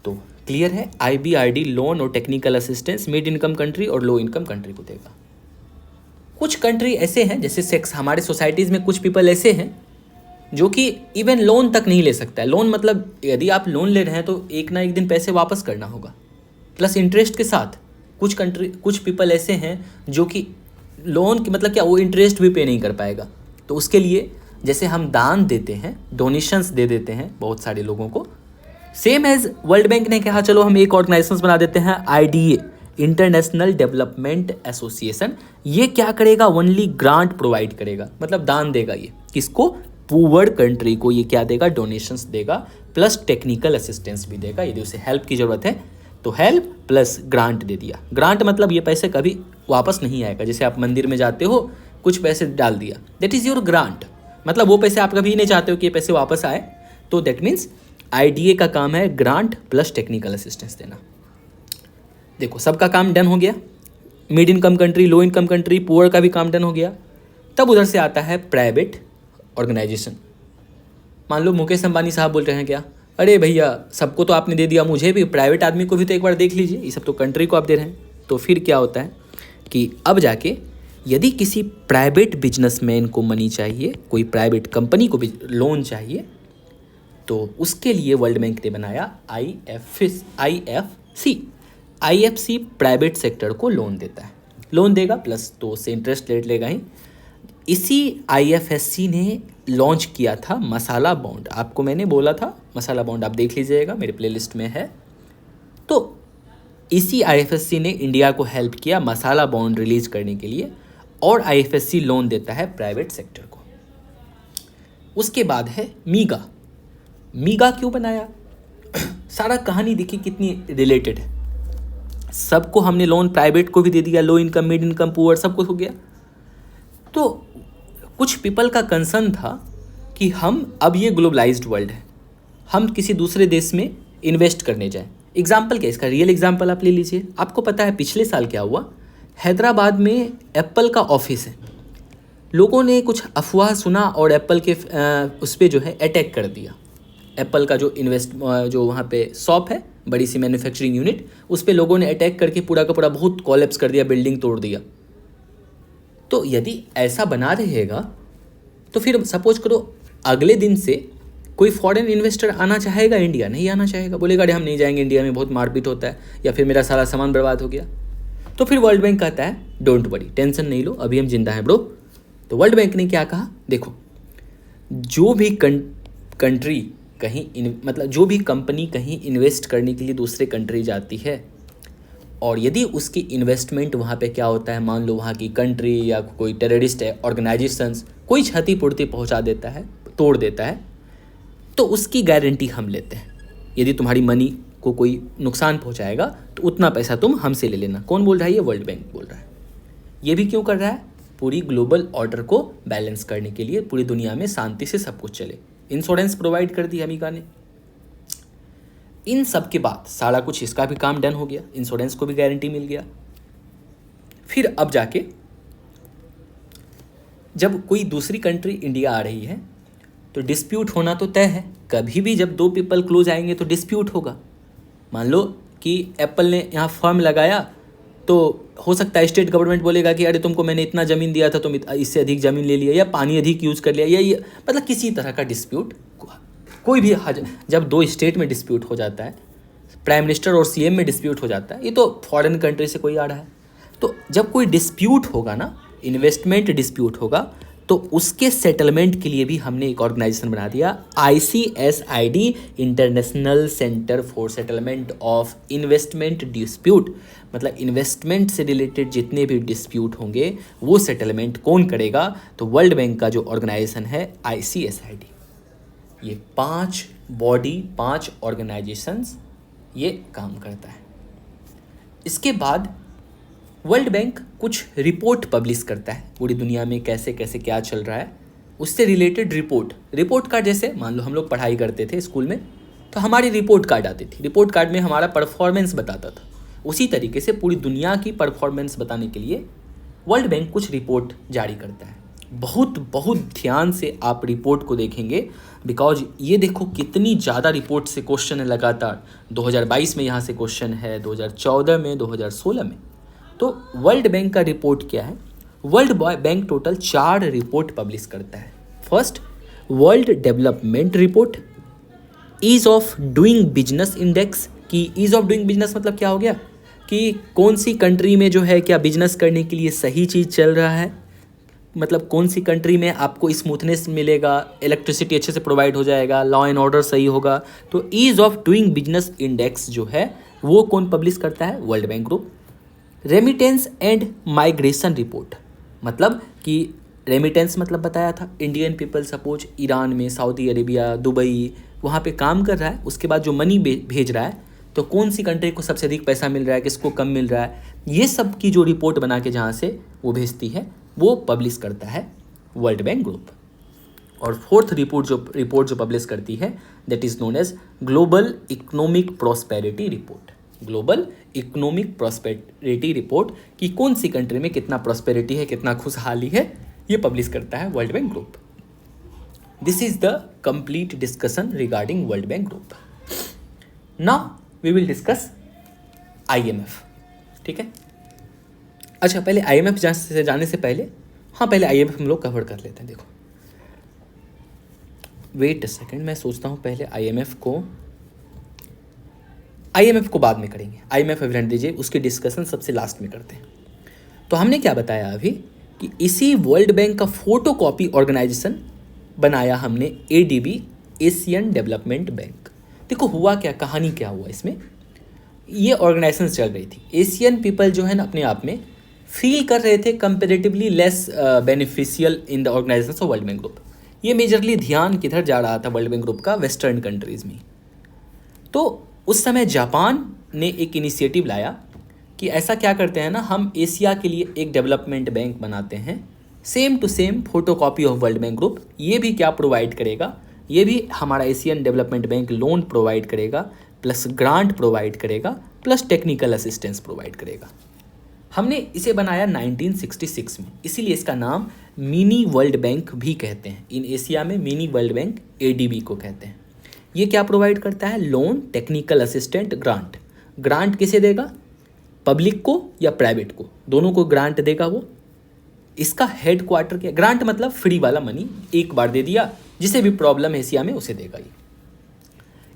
[SPEAKER 1] तो क्लियर है, IBRD लोन और technical assistance mid income country और लो इनकम कंट्री को देगा। कुछ कंट्री ऐसे हैं, जैसे हमारे सोसाइटीज़ में कुछ पीपल ऐसे हैं जो कि इवन लोन तक नहीं ले सकता है। लोन मतलब यदि आप लोन ले रहे हैं तो एक ना एक दिन पैसे वापस करना होगा, प्लस इंटरेस्ट के साथ। कुछ पीपल ऐसे हैं जो कि लोन की मतलब क्या, वो इंटरेस्ट भी पे नहीं कर पाएगा। तो उसके लिए जैसे हम दान देते हैं, डोनेशंस दे देते हैं बहुत सारे लोगों को, सेम एज वर्ल्ड बैंक ने कहा चलो हम एक ऑर्गेनाइजेशन बना देते हैं IDA, इंटरनेशनल डेवलपमेंट एसोसिएशन। ये क्या करेगा, ओनली ग्रांट प्रोवाइड करेगा, मतलब दान देगा। ये किसको? पुअर कंट्री को ये क्या देगा, डोनेशंस देगा, प्लस टेक्निकल असिस्टेंस भी देगा। यदि उसे हेल्प की ज़रूरत है तो हेल्प प्लस ग्रांट दे दिया। ग्रांट मतलब ये पैसे कभी वापस नहीं आएगा। जैसे आप मंदिर में जाते हो, कुछ पैसे डाल दिया, दैट इज़ योर ग्रांट। मतलब वो पैसे आप कभी नहीं चाहते हो कि ये पैसे वापस आए, तो दैट मीन्स आईडीए का काम है ग्रांट प्लस टेक्निकल असिस्टेंस देना। देखो सबका काम डन हो गया, mid income country, low income country, poor का भी काम डन हो गया। तब उधर से आता है प्राइवेट ऑर्गेनाइजेशन। मान लो मुकेश अंबानी साहब बोल रहे हैं क्या, अरे भैया सबको तो आपने दे दिया, मुझे भी, प्राइवेट आदमी को भी तो एक बार देख लीजिए, ये सब तो कंट्री को आप दे रहे हैं। तो फिर क्या होता है कि अब जाके यदि किसी प्राइवेट बिजनेसमैन को मनी चाहिए, कोई प्राइवेट कंपनी को भी लोन चाहिए, तो उसके लिए वर्ल्ड बैंक ने बनाया आईएफसी प्राइवेट सेक्टर को लोन देता है, लोन देगा प्लस तो उससे इंटरेस्ट रेट लेगा ही। इसी आईएफएससी ने लॉन्च किया था मसाला बॉन्ड। आपको मैंने बोला था मसाला बॉन्ड, आप देख लीजिएगा मेरे प्लेलिस्ट में है। तो इसी आईएफएससी ने इंडिया को हेल्प किया मसाला बॉन्ड रिलीज करने के लिए, और आईएफएससी लोन देता है प्राइवेट सेक्टर को। उसके बाद है मीगा। मीगा क्यों बनाया? सारा कहानी देखिए कितनी रिलेटेड है। सबको हमने लोन, प्राइवेट को भी दे दिया, low income, mid income, poor, सब कुछ हो गया। तो कुछ पीपल का कंसर्न था कि हम अब ये ग्लोबलाइज्ड वर्ल्ड है, हम किसी दूसरे देश में इन्वेस्ट करने जाएं। एग्जाम्पल क्या, इसका रियल एग्जाम्पल आप ले लीजिए। आपको पता है पिछले साल क्या हुआ, हैदराबाद में एप्पल का ऑफिस है, लोगों ने कुछ अफवाह सुना और एप्पल के उस पर जो है अटैक कर दिया। एप्पल का जो वहाँ पे शॉप है, बड़ी सी मैन्युफैक्चरिंग यूनिट, उस पर लोगों ने अटैक करके पूरा का पूरा बहुत कोलैप्स कर दिया, बिल्डिंग तोड़ दिया। तो यदि ऐसा बना रहेगा तो फिर सपोज करो अगले दिन से कोई फॉरेन इन्वेस्टर आना चाहेगा इंडिया? नहीं आना चाहेगा, बोलेगा अरे हम नहीं जाएंगे, इंडिया में बहुत मारपीट होता है, या फिर मेरा सारा सामान बर्बाद हो गया। तो फिर वर्ल्ड बैंक कहता है डोंट वरी, टेंशन नहीं लो, अभी हम जिंदा हैं ब्रो। तो वर्ल्ड बैंक ने क्या कहा, देखो जो भी कंट्री कहीं मतलब जो भी कंपनी कहीं इन्वेस्ट करने के लिए दूसरे कंट्री जाती है, और यदि उसकी इन्वेस्टमेंट वहाँ पे क्या होता है, मान लो वहाँ की कंट्री या कोई टेररिस्ट ऑर्गेनाइजेशंस कोई क्षतिपूर्ति पहुँचा देता है, तोड़ देता है, तो उसकी गारंटी हम लेते हैं। यदि तुम्हारी मनी को कोई नुकसान पहुँचाएगा तो उतना पैसा तुम हमसे ले लेना। कौन बोल रहा है? ये वर्ल्ड बैंक बोल रहा है। ये भी क्यों कर रहा है? पूरी ग्लोबल ऑर्डर को बैलेंस करने के लिए, पूरी दुनिया में शांति से सब कुछ चले। इंश्योरेंस प्रोवाइड कर दी अमेरिका ने। इन सब के बाद सारा कुछ इसका भी काम डन हो गया, इंश्योरेंस को भी गारंटी मिल गया। फिर अब जाके जब कोई दूसरी कंट्री इंडिया आ रही है तो डिस्प्यूट होना तो तय है। कभी भी जब दो पीपल क्लोज आएंगे तो डिस्प्यूट होगा। मान लो कि एप्पल ने यहाँ फर्म लगाया, तो हो सकता है स्टेट गवर्नमेंट बोलेगा कि अरे तुमको मैंने इतना ज़मीन दिया था, तुम इससे अधिक ज़मीन ले लिया, या पानी अधिक यूज़ कर लिया, या मतलब किसी तरह का डिस्प्यूट कोई भी। जब दो स्टेट में डिस्प्यूट हो जाता है, प्राइम मिनिस्टर और सीएम में डिस्प्यूट हो जाता है, ये तो फॉरेन कंट्री से कोई आ रहा है, तो जब कोई डिस्प्यूट होगा ना, इन्वेस्टमेंट डिस्प्यूट होगा, तो उसके सेटलमेंट के लिए भी हमने एक ऑर्गेनाइजेशन बना दिया, ICSID, international centre for settlement of investment dispute. मतलब इन्वेस्टमेंट से रिलेटेड जितने भी डिस्प्यूट होंगे वो सेटलमेंट कौन करेगा? तो वर्ल्ड बैंक का जो ऑर्गेनाइजेशन है ICSID। ये 5 बॉडी, 5 ऑर्गेनाइजेशंस ये काम करता है। इसके बाद वर्ल्ड बैंक कुछ रिपोर्ट पब्लिश करता है, पूरी दुनिया में कैसे कैसे क्या चल रहा है उससे रिलेटेड रिपोर्ट कार्ड। जैसे मान लो हम लोग पढ़ाई करते थे स्कूल में, तो हमारी रिपोर्ट कार्ड आती थी, रिपोर्ट कार्ड में हमारा परफॉर्मेंस बताता था। उसी तरीके से पूरी दुनिया की परफॉर्मेंस बताने के लिए वर्ल्ड बैंक कुछ रिपोर्ट जारी करता है। बहुत बहुत ध्यान से आप रिपोर्ट को देखेंगे, बिकॉज ये देखो कितनी ज़्यादा रिपोर्ट से क्वेश्चन है लगातार। 2022 में यहाँ से क्वेश्चन है, 2014 में, 2016 में। तो वर्ल्ड बैंक का रिपोर्ट क्या है? World Bank total 4 report publish करता है। First, World Development Report, ease of doing business index. कि ईज ऑफ डूइंग बिजनेस मतलब क्या हो गया कि कौन सी कंट्री में जो है क्या बिजनेस करने के लिए सही चीज़ चल रहा है, मतलब कौन सी कंट्री में आपको स्मूथनेस मिलेगा, इलेक्ट्रिसिटी अच्छे से प्रोवाइड हो जाएगा, लॉ एंड ऑर्डर सही होगा। तो ease of doing business index जो है वो कौन पब्लिश करता है? World Bank group. Remittance and migration report, मतलब कि रेमिटेंस मतलब बताया था, इंडियन पीपल सपोज ईरान में, सऊदी अरेबिया, दुबई, वहाँ पे काम कर रहा है, उसके बाद जो मनी भेज रहा है, तो कौन सी कंट्री को सबसे अधिक पैसा मिल रहा है, किसको कम मिल रहा है, ये सब की जो रिपोर्ट बना के जहाँ से वो भेजती है वो पब्लिश करता है वर्ल्ड बैंक ग्रुप। और फोर्थ रिपोर्ट जो पब्लिश करती है that is known as global economic prosperity report. Global economic prosperity report कि कौन सी कंट्री में कितना प्रॉस्पेरिटी है, कितना खुशहाली है, ये पब्लिश करता है World Bank group. This is the complete discussion regarding World Bank group. Now we will discuss IMF। ठीक है, अच्छा पहले IMF जाने से पहले पहले IMF हम लोग कवर कर लेते हैं। देखो वेट अ सेकेंड, मैं सोचता हूँ पहले IMF को बाद में करेंगे। IMF अभी रहने दीजिए, उसकी डिस्कशन सबसे लास्ट में करते हैं। तो हमने क्या बताया अभी कि इसी वर्ल्ड बैंक का फोटोकॉपी ऑर्गेनाइजेशन बनाया हमने ADB, एशियन डेवलपमेंट बैंक। देखो हुआ क्या, कहानी क्या हुआ इसमें। ये ऑर्गेनाइजेशन चल रही थी, एशियन पीपल जो है ना अपने आप में फील कर रहे थे comparatively less beneficial in the organisation of World Bank group. ये मेजरली ध्यान किधर जा रहा था वर्ल्ड बैंक ग्रुप का, वेस्टर्न कंट्रीज़ में। तो उस समय जापान ने एक इनिशिएटिव लाया कि ऐसा क्या करते हैं ना, हम एशिया के लिए एक डेवलपमेंट बैंक बनाते हैं, same to same photocopy of World Bank group. ये भी क्या प्रोवाइड करेगा, ये भी हमारा Asian development Bank loan provide करेगा, प्लस ग्रांट प्रोवाइड करेगा, प्लस टेक्निकल असिस्टेंस प्रोवाइड करेगा। हमने इसे बनाया 1966 में, इसीलिए इसका नाम मिनी वर्ल्ड बैंक भी कहते हैं। इन एशिया में मिनी वर्ल्ड बैंक ADB को कहते हैं। ये क्या प्रोवाइड करता है, loan, technical assistant, grant. Grant किसे देगा, पब्लिक को या प्राइवेट को, दोनों को ग्रांट देगा वो। इसका हेड क्वार्टर क्या, ग्रांट मतलब फ्री वाला मनी, एक बार दे दिया, जिसे भी प्रॉब्लम है एशिया में उसे देगा ये।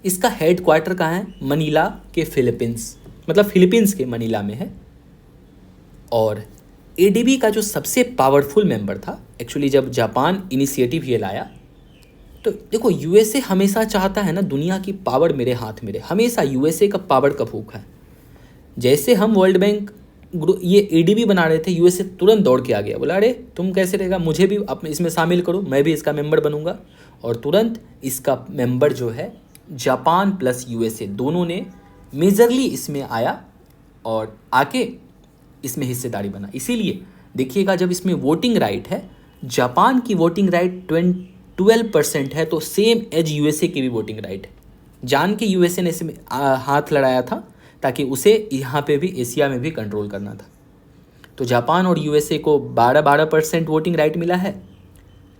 [SPEAKER 1] इसका हेड क्वार्टर कहाँ है, मनीला के फिलीपींस, मतलब फिलीपींस के मनीला में है। और ADB का जो सबसे पावरफुल मेंबर था, एक्चुअली जब जापान इनिशिएटिव ये लाया, तो देखो USA हमेशा चाहता है ना दुनिया की पावर मेरे हाथ में रहे, हमेशा USA का पावर का भूखा है। जैसे हम वर्ल्ड बैंक ये ADB बना रहे थे, USA तुरंत दौड़ के आ गया, बोला अरे तुम कैसे रहेगा, मुझे भी अपने इसमें शामिल करो, मैं भी इसका मेंबर बनूंगा। और तुरंत इसका मेंबर जो है जापान प्लस USA दोनों ने मेजरली इसमें आया और आके इसमें हिस्सेदारी बना। इसीलिए देखिएगा जब इसमें वोटिंग राइट है, जापान की वोटिंग राइट 12% है, तो सेम एज USA की भी वोटिंग राइट है। जान के USA ने इसमें हाथ लड़ाया था ताकि उसे यहाँ पे भी एशिया में भी कंट्रोल करना था। तो जापान और USA को 12% वोटिंग राइट मिला है,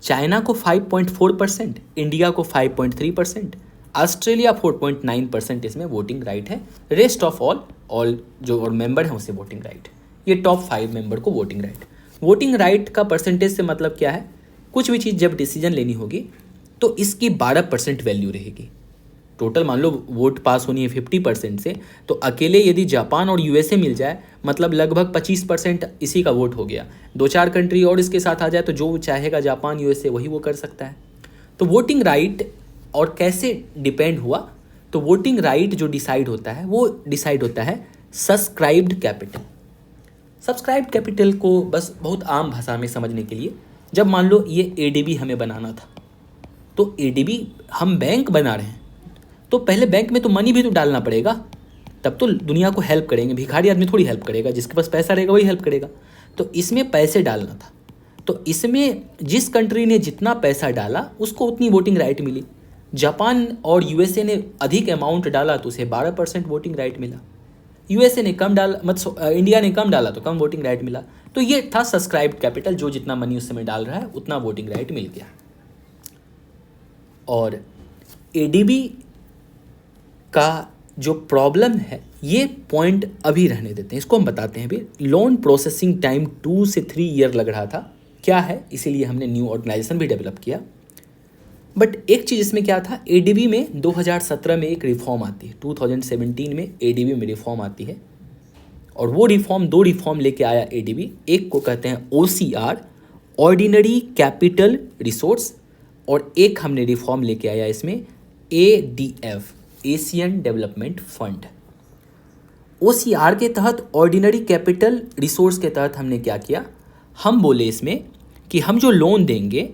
[SPEAKER 1] चाइना को 5.4%, इंडिया को 5.3%, ऑस्ट्रेलिया 4.9% इसमें वोटिंग राइट है। रेस्ट ऑफ ऑल जो और मेंबर हैं उसे वोटिंग राइट। ये टॉप 5 मेंबर को वोटिंग राइट। वोटिंग राइट का परसेंटेज से मतलब क्या है, कुछ भी चीज़ जब डिसीजन लेनी होगी तो इसकी 12% वैल्यू रहेगी। टोटल मान लो वोट पास होनी है 50% से, तो अकेले यदि जापान और USA मिल जाए मतलब लगभग 25% इसी का वोट हो गया। 2-4 कंट्री और इसके साथ आ जाए तो जो चाहेगा जापान USA वही वो कर सकता है। तो वोटिंग राइट और कैसे डिपेंड हुआ, तो वोटिंग राइट जो डिसाइड होता है वो डिसाइड होता है सब्सक्राइब्ड कैपिटल। सब्सक्राइब्ड कैपिटल को बस बहुत आम भाषा में समझने के लिए, जब मान लो ये ADB हमें बनाना था, तो ADB हम बैंक बना रहे हैं, तो पहले बैंक में तो मनी भी तो डालना पड़ेगा, तब तो दुनिया को हेल्प करेंगे। भिखारी आदमी थोड़ी हेल्प करेगा, जिसके पास पैसा रहेगा वही हेल्प करेगा। तो इसमें पैसे डालना था, तो इसमें जिस कंट्री ने जितना पैसा डाला उसको उतनी वोटिंग राइट मिली। जापान और USA ने अधिक अमाउंट डाला तो उसे 12% वोटिंग राइट मिला। USA ने कम डाला, इंडिया ने कम डाला तो कम वोटिंग राइट मिला। तो ये था सब्सक्राइब्ड कैपिटल, जो जितना मनी उस समय डाल रहा है उतना वोटिंग राइट मिल गया। और ADB का जो प्रॉब्लम है, ये पॉइंट अभी रहने देते हैं, इसको हम बताते हैं। अभी लोन प्रोसेसिंग टाइम 2 से 3 ईयर लग रहा था, क्या है, इसीलिए हमने न्यू ऑर्गेनाइजेशन भी डेवलप किया। बट एक चीज़ इसमें क्या था, ADB में 2017 में एक रिफॉर्म आती है, 2017 में ADB में रिफॉर्म आती है। और वो रिफॉर्म, 2 रिफॉर्म लेके आया ADB। एक को कहते हैं OCR, ऑर्डिनरी कैपिटल रिसोर्स, और एक हमने रिफॉर्म लेके आया इसमें ADF, Asian development fund. OCR के तहत, ऑर्डिनरी कैपिटल रिसोर्स के तहत हमने क्या किया, हम बोले इसमें कि हम जो लोन देंगे,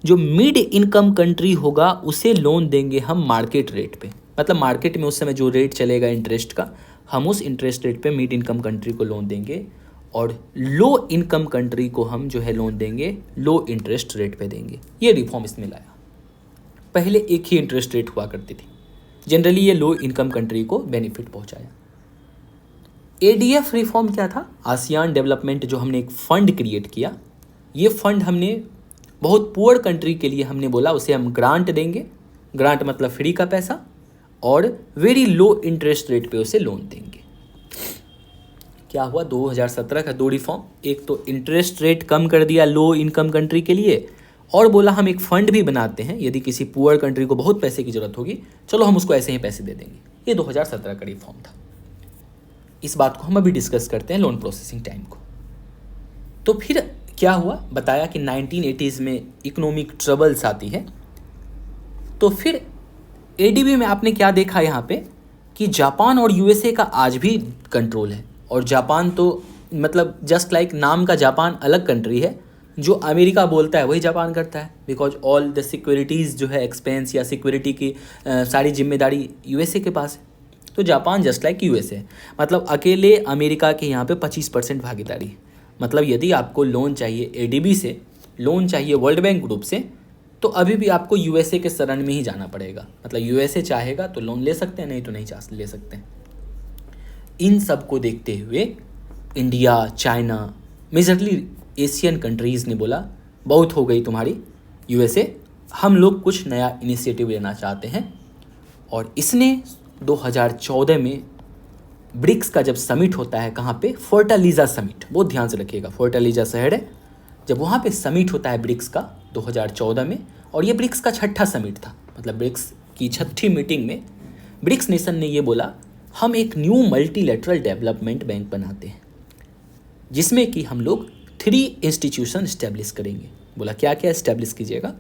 [SPEAKER 1] जो मिड इनकम कंट्री होगा उसे लोन देंगे हम मार्केट रेट पे, मतलब मार्केट में उस समय जो रेट चलेगा इंटरेस्ट का, हम उस इंटरेस्ट रेट पे मिड इनकम कंट्री को लोन देंगे। और लो इनकम कंट्री को हम जो है लोन देंगे लो इंटरेस्ट रेट पे देंगे। ये रिफॉर्म इसमें लाया। पहले एक ही इंटरेस्ट रेट हुआ करती थी, जनरली ये लो इनकम कंट्री को बेनिफिट पहुंचाया। एडीएफ रिफॉर्म क्या था? आसियान डेवलपमेंट, जो हमने एक फंड क्रिएट किया, ये फंड हमने बहुत पुअर कंट्री के लिए हमने बोला उसे हम ग्रांट देंगे। ग्रांट मतलब फ्री का पैसा, और वेरी लो इंटरेस्ट रेट पे उसे लोन देंगे। क्या हुआ? 2017 का दो रिफॉर्म, एक तो इंटरेस्ट रेट कम कर दिया लो इनकम कंट्री के लिए, और बोला हम एक फंड भी बनाते हैं, यदि किसी पुअर कंट्री को बहुत पैसे की जरूरत होगी, चलो हम उसको ऐसे ही पैसे दे देंगे। ये 2017 का रिफॉर्म था। इस बात को हम अभी डिस्कस करते हैं, लोन प्रोसेसिंग टाइम को। तो फिर क्या हुआ? बताया कि 1980s में इकोनॉमिक ट्रबल्स आती है। तो फिर एडीबी में आपने क्या देखा यहाँ पे कि जापान और यूएसए का आज भी कंट्रोल है। और जापान तो मतलब जस्ट लाइक नाम का जापान अलग कंट्री है, जो अमेरिका बोलता है वही जापान करता है, बिकॉज ऑल द सिक्योरिटीज़ जो है एक्सपेंस या सिक्योरिटी की सारी जिम्मेदारी यूएसए के पास है। तो जापान जस्ट लाइक यूएसए, मतलब अकेले अमेरिका के यहाँ पे 25% भागीदारी है। मतलब यदि आपको लोन चाहिए एडीबी से, लोन चाहिए वर्ल्ड बैंक ग्रुप से, तो अभी भी आपको यूएसए के शरण में ही जाना पड़ेगा। मतलब यूएसए चाहेगा तो लोन ले सकते हैं, नहीं तो नहीं ले सकते हैं। इन सब को देखते हुए India, China, majorly Asian countries ने बोला बहुत हो गई तुम्हारी यूएसए, हम लोग कुछ नया इनिशिएटिव लेना चाहते हैं। और इसने 2014 में ब्रिक्स का जब समिट होता है, कहाँ पे? फोर्टालीजा समिट, बहुत ध्यान से रखिएगा, फोर्टालीजा शहर है। जब वहाँ पे समिट होता है ब्रिक्स का 2014 में, और ये ब्रिक्स का 6ठा समिट था, मतलब ब्रिक्स की 6ठी मीटिंग में ब्रिक्स नेशन ने ये बोला हम एक न्यू मल्टीलेटरल डेवलपमेंट बैंक बनाते हैं, जिसमें कि हम लोग 3 इंस्टीट्यूशन इस्टेब्लिश करेंगे। बोला क्या क्या इस्टेब्लिश कीजिएगा?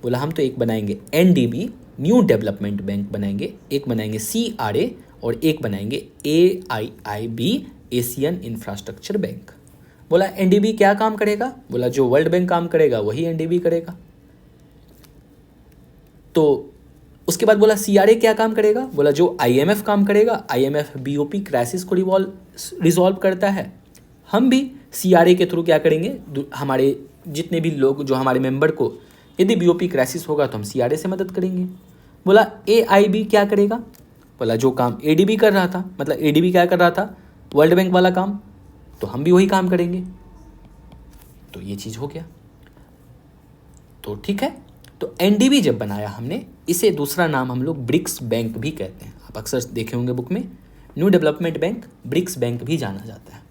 [SPEAKER 1] बोला हम तो एक बनाएंगे एनडीबी, न्यू डेवलपमेंट बैंक बनाएंगे, एक बनाएंगे सीआरए, और एक बनाएंगे एआईआईबी, एशियन इंफ्रास्ट्रक्चर बैंक। बोला एनडीबी क्या काम करेगा? बोला जो वर्ल्ड बैंक काम करेगा वही एनडीबी करेगा। तो उसके बाद बोला सीआरए क्या काम करेगा? बोला जो आईएमएफ काम करेगा, आईएमएफ बीओपी क्राइसिस को रिजॉल्व करता है, हम भी सीआरए के थ्रू क्या करेंगे? हमारे जितने भी लोग जो हमारे मेंबर को यदि बीओपी क्राइसिस होगा तो हम सीआरए से मदद करेंगे। बोला एआईबी क्या करेगा? बोला जो काम एडीबी कर रहा था, मतलब एडीबी क्या कर रहा था? वर्ल्ड बैंक वाला काम, तो हम भी वही काम करेंगे। तो ये चीज़ हो गया। तो ठीक है, तो एनडीबी जब बनाया हमने, इसे दूसरा नाम हम लोग ब्रिक्स बैंक भी कहते हैं। आप अक्सर देखे होंगे बुक में, New Development Bank, BRICS Bank भी जाना जाता है।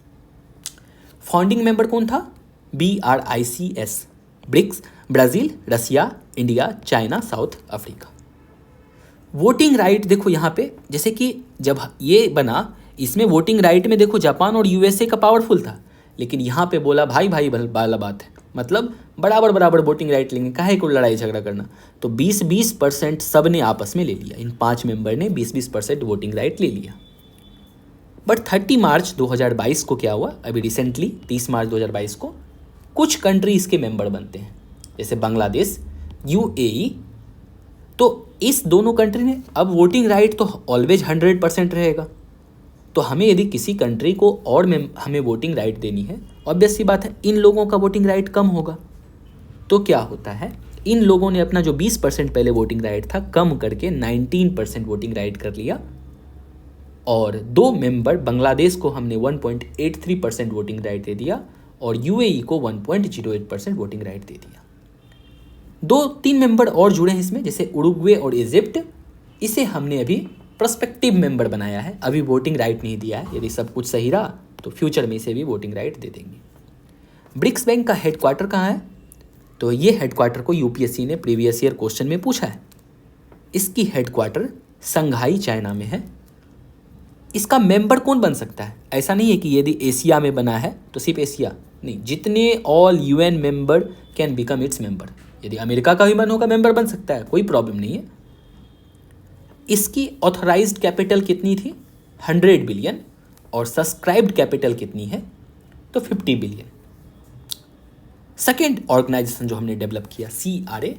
[SPEAKER 1] फाउंडिंग मेंबर कौन था? BRICS, BRICS, Brazil, Russia, India, China, South Africa. Voting right देखो यहाँ पे, जैसे कि जब ये बना, इसमें वोटिंग राइट में देखो जापान और यूएसए का पावरफुल था, लेकिन यहाँ पे बोला भाई भाई वाला बात है, मतलब बराबर वोटिंग राइट लेंगे, काहे को लड़ाई झगड़ा करना। तो 20% सब ने आपस में ले लिया, इन 5 मेंबर ने 20% वोटिंग राइट ले लिया। बट 30 मार्च 2022 को क्या हुआ? अभी रिसेंटली 30 मार्च 2022 को कुछ कंट्री इसके मेंबर बनते हैं, जैसे बांग्लादेश, यूएई। तो इस दोनों कंट्री ने, अब वोटिंग राइट तो ऑलवेज 100% रहेगा, तो हमें यदि किसी कंट्री को और हमें वोटिंग राइट देनी है, ऑब्वियस सी बात है इन लोगों का वोटिंग राइट कम होगा। तो क्या होता है, इन लोगों ने अपना जो 20% पहले वोटिंग राइट था कम करके 19% वोटिंग राइट कर लिया, और 2 मेंबर बांग्लादेश को हमने 1.83% वोटिंग राइट दे दिया, और यूएई को 1.08% वोटिंग राइट दे दिया। 2-3 मेंबर और जुड़े हैं इसमें, जैसे उरुग्वे और इजिप्ट, इसे हमने अभी प्रोस्पेक्टिव मेंबर बनाया है, अभी वोटिंग राइट नहीं दिया है। यदि सब कुछ सही रहा तो फ्यूचर में इसे भी वोटिंग राइट दे देंगे। ब्रिक्स बैंक का हेडक्वार्टर कहाँ है? तो ये हेडक्वार्टर को यूपीएससी ने प्रीवियस ईयर क्वेश्चन में पूछा है। इसकी हेडक्वार्टर संघाई चाइना में है। इसका मेंबर कौन बन सकता है? ऐसा नहीं है कि यदि एशिया में बना है तो सिर्फ एशिया नहीं, जितने all UN member can become its member. यदि अमेरिका का भी मन होगा मेंबर बन सकता है, कोई प्रॉब्लम नहीं है। इसकी ऑथराइज्ड कैपिटल कितनी थी? 100 बिलियन, और सब्सक्राइब्ड कैपिटल कितनी है? तो 50 बिलियन। सेकेंड ऑर्गेनाइजेशन जो हमने डेवलप किया CRA,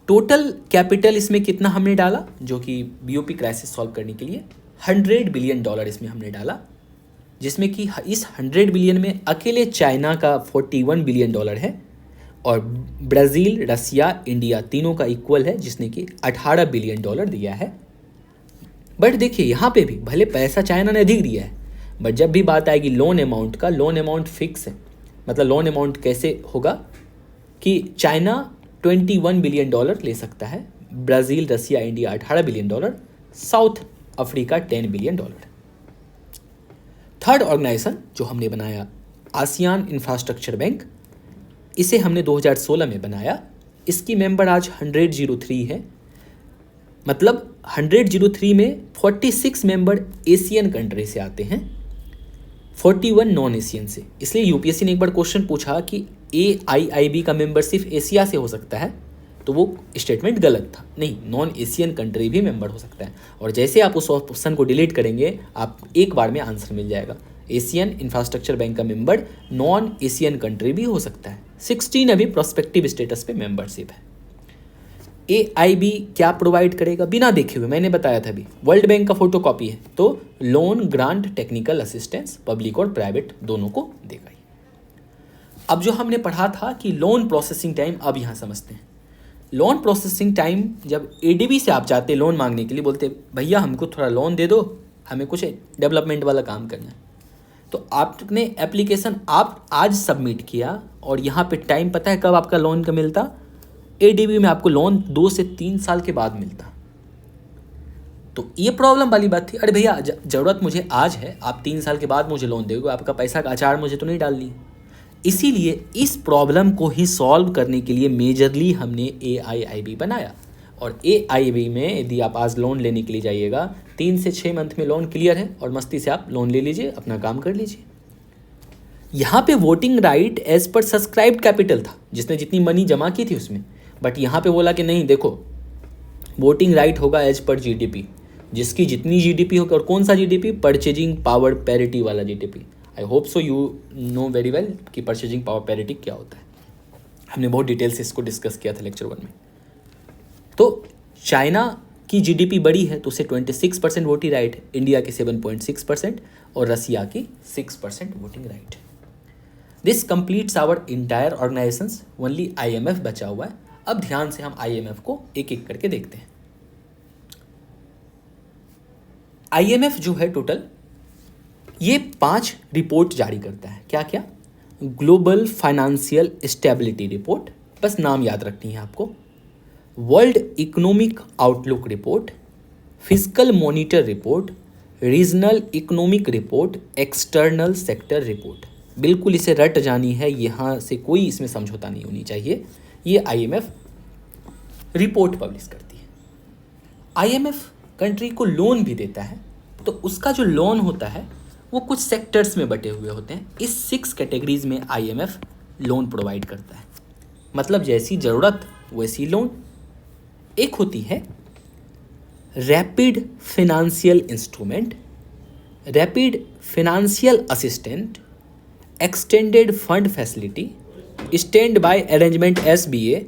[SPEAKER 1] टोटल कैपिटल इसमें कितना हमने डाला, जो कि बीओपी क्राइसिस सॉल्व करने के लिए $100 बिलियन इसमें हमने डाला। जिसमें कि इस 100 बिलियन में अकेले चाइना का 41 बिलियन डॉलर है और ब्राज़ील, रसिया, इंडिया तीनों का इक्वल है जिसने कि 18 बिलियन डॉलर दिया है। बट देखिए यहाँ पे भी भले पैसा चाइना ने अधिक दिया है, बट जब भी बात आएगी लोन अमाउंट का, लोन अमाउंट फिक्स है। मतलब लोन अमाउंट कैसे होगा कि चाइना 21 बिलियन डॉलर ले सकता है, Brazil, Russia, India 18 billion dollar, South Africa 10 billion dollar. Third organisation जो हमने बनाया, आसियान इंफ्रास्ट्रक्चर बैंक, इसे हमने 2016 में बनाया। इसकी मेंबर आज 103 है। मतलब 103 में 46 मेंबर एशियन कंट्री से आते हैं, 41 नॉन एशियन से। इसलिए यूपीएससी ने एक बार क्वेश्चन पूछा कि AIIB का मेंबर सिर्फ एशिया से हो सकता है, तो वो स्टेटमेंट गलत था। नहीं, नॉन एशियन कंट्री भी मेंबर हो सकता है। और जैसे आप उस ऑप्शन को डिलीट करेंगे, आप एक बार में आंसर मिल जाएगा। एशियन इंफ्रास्ट्रक्चर बैंक का मेंबर नॉन एशियन कंट्री भी हो सकता है। 16 अभी प्रोस्पेक्टिव स्टेटस पे मेंबरशिप है। AIB क्या प्रोवाइड करेगा बिना देखे हुए, मैंने बताया था अभी, वर्ल्ड बैंक का फोटो कॉपी है, तो loan, grant, technical assistance public और प्राइवेट दोनों को देगा। अब जो हमने पढ़ा था कि लोन प्रोसेसिंग टाइम, अब यहाँ समझते हैं। लोन प्रोसेसिंग टाइम, जब ADB से आप जाते लोन मांगने के लिए, बोलते भैया हमको थोड़ा लोन दे दो, हमें कुछ डेवलपमेंट वाला काम करना है, तो आपने एप्लीकेशन आप आज सबमिट किया और यहाँ पे टाइम पता है कब आपका लोन का मिलता? ADB में आपको लोन 2 से 3 साल के बाद मिलता। तो ये प्रॉब्लम वाली बात थी। अरे भैया ज़रूरत मुझे आज है, आप 3 साल के बाद मुझे लोन दोगे, आपका पैसा का अचार मुझे तो नहीं डालनी। इसीलिए इस प्रॉब्लम को ही सॉल्व करने के लिए मेजरली हमने AIIB बनाया। और AIIB में यदि आप आज लोन लेने के लिए जाइएगा, 3 से 6 मंथ में लोन क्लियर है और मस्ती से आप लोन ले लीजिए, अपना काम कर लीजिए। यहाँ पे voting right as per subscribed capital था, जिसने जितनी मनी जमा की थी उसमें। बट यहाँ पे बोला कि नहीं, देखो वोटिंग राइट होगा एज पर GDP, जिसकी जितनी GDP होगी। और कौन सा GDP? परचेजिंग पावर पैरिटी वाला GDP। I hope so you know very well कि परचेजिंग पावर पैरिटी क्या होता है। हमने बहुत डिटेल से इसको डिस्कस किया था लेक्चर 1 में। तो चाइना की GDP बड़ी है तो उसे 26% वोटिंग राइट है, इंडिया के 7.6% और रसिया की 6% वोटिंग राइट है। This completes our entire organisations, only IMF बचा हुआ है। अब ध्यान से हम IMF को एक एक करके देखते हैं। IMF जो है टोटल ये 5 रिपोर्ट जारी करता है। क्या क्या? ग्लोबल फाइनेंशियल स्टेबिलिटी रिपोर्ट, बस नाम याद रखनी है आपको। World economic outlook report, physical monitor report, regional economic report, external sector report. बिल्कुल इसे रट जानी है, यहाँ से कोई इसमें समझौता नहीं होनी चाहिए। ये IMF रिपोर्ट पब्लिश करती है। IMF कंट्री को लोन भी देता है, तो उसका जो लोन होता है वो कुछ सेक्टर्स में बटे हुए होते हैं। इस 6 कैटेगरीज में IMF लोन प्रोवाइड करता है। मतलब जैसी ज़रूरत वैसी लोन। एक होती है rapid financial instrument, rapid financial assistant, extended fund facility, stand by arrangement SBA,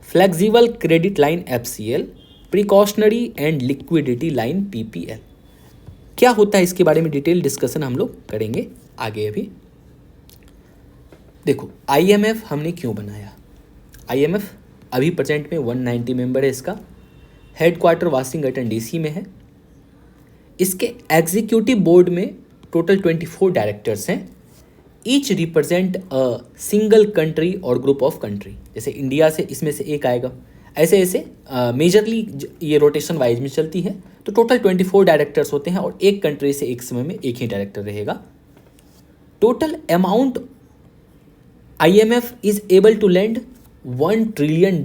[SPEAKER 1] flexible credit line FCL, precautionary and liquidity line PPL। क्या होता है इसके बारे में डिटेल डिस्कशन हम लोग करेंगे आगे। अभी देखो IMF हमने क्यों बनाया। IMF अभी प्रेजेंट में 190 मेंबर है। इसका हेडक्वार्टर वाशिंगटन DC में है। इसके एग्जीक्यूटिव बोर्ड में टोटल 24 डायरेक्टर्स हैं। Each represent a single country और ग्रुप ऑफ कंट्री। जैसे इंडिया से इसमें से एक आएगा, ऐसे ऐसे मेजरली ये रोटेशन वाइज में चलती है। तो टोटल 24 डायरेक्टर्स होते हैं और एक कंट्री से एक समय में एक ही डायरेक्टर रहेगा। Total amount IMF is able to lend $1 trillion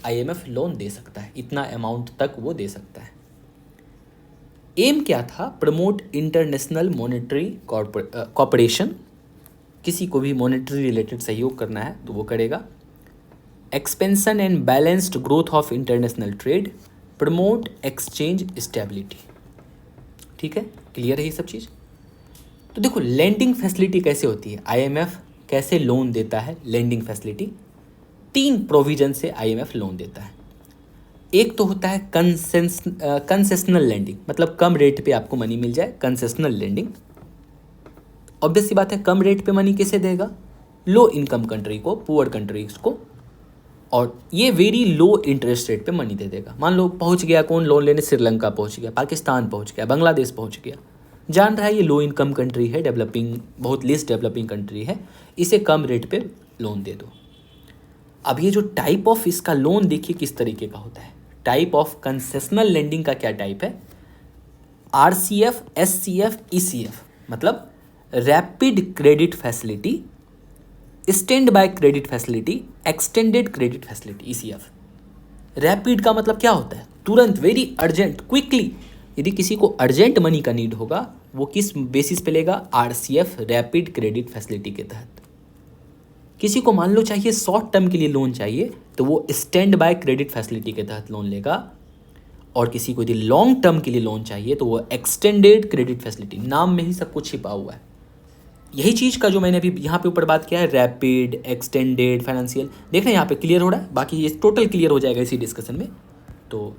[SPEAKER 1] IMF loan दे सकता है। इतना अमाउंट तक वो दे सकता है। एम क्या था? Promote international monetary cooperation. किसी को भी मॉनेटरी रिलेटेड सहयोग करना है तो वो करेगा। Expansion and balanced growth of international trade, promote exchange stability. ठीक है, क्लियर है ये सब चीज़। तो देखो लेंडिंग फैसिलिटी कैसे होती है, IMF कैसे लोन देता है। लेंडिंग फैसिलिटी 3 प्रोविजन से IMF लोन देता है। एक तो होता है कंसेशनल लेंडिंग, मतलब कम रेट पे आपको मनी मिल जाए, कंसेशनल लेंडिंग। ऑब्वियस सी बात है, कम रेट पे मनी किसे देगा? लो इनकम कंट्री को, पुअर कंट्रीज को, और ये वेरी लो इंटरेस्ट रेट पे मनी दे देगा। मान लो पहुंच गया कौन लोन लेने? श्रीलंका पहुंच गया, पाकिस्तान पहुंच गया, बांग्लादेश पहुंच गया, जान रहा है ये लो इनकम कंट्री है, डेवलपिंग, बहुत लिस्ट डेवलपिंग कंट्री है, इसे कम रेट पे लोन दे दो। अब ये जो टाइप ऑफ इसका लोन देखिए किस तरीके का होता है। टाइप ऑफ कंसेशनल लेंडिंग का क्या टाइप है? RCF, SCF, ECF, मतलब rapid credit facility, stand by credit facility, extended credit facility, ECF। Rapid का मतलब क्या होता है? तुरंत, वेरी अर्जेंट, क्विकली। यदि किसी को अर्जेंट मनी का नीड होगा, वो किस बेसिस पे लेगा? RCF, रैपिड क्रेडिट फैसिलिटी के तहत। किसी को मान लो चाहिए शॉर्ट टर्म के लिए लोन चाहिए, तो वो स्टैंड बाय क्रेडिट फैसिलिटी के तहत लोन लेगा। और किसी को यदि लॉन्ग टर्म के लिए लोन चाहिए तो वो एक्सटेंडेड क्रेडिट फैसिलिटी, नाम में ही सब कुछ छिपा हुआ है। यही चीज़ का जो मैंने अभी यहाँ पे ऊपर बात किया है, रैपिड, एक्सटेंडेड, फाइनेंशियल, देखना यहाँ पे क्लियर हो रहा है, बाकी ये टोटल क्लियर हो जाएगा इसी डिस्कशन में। तो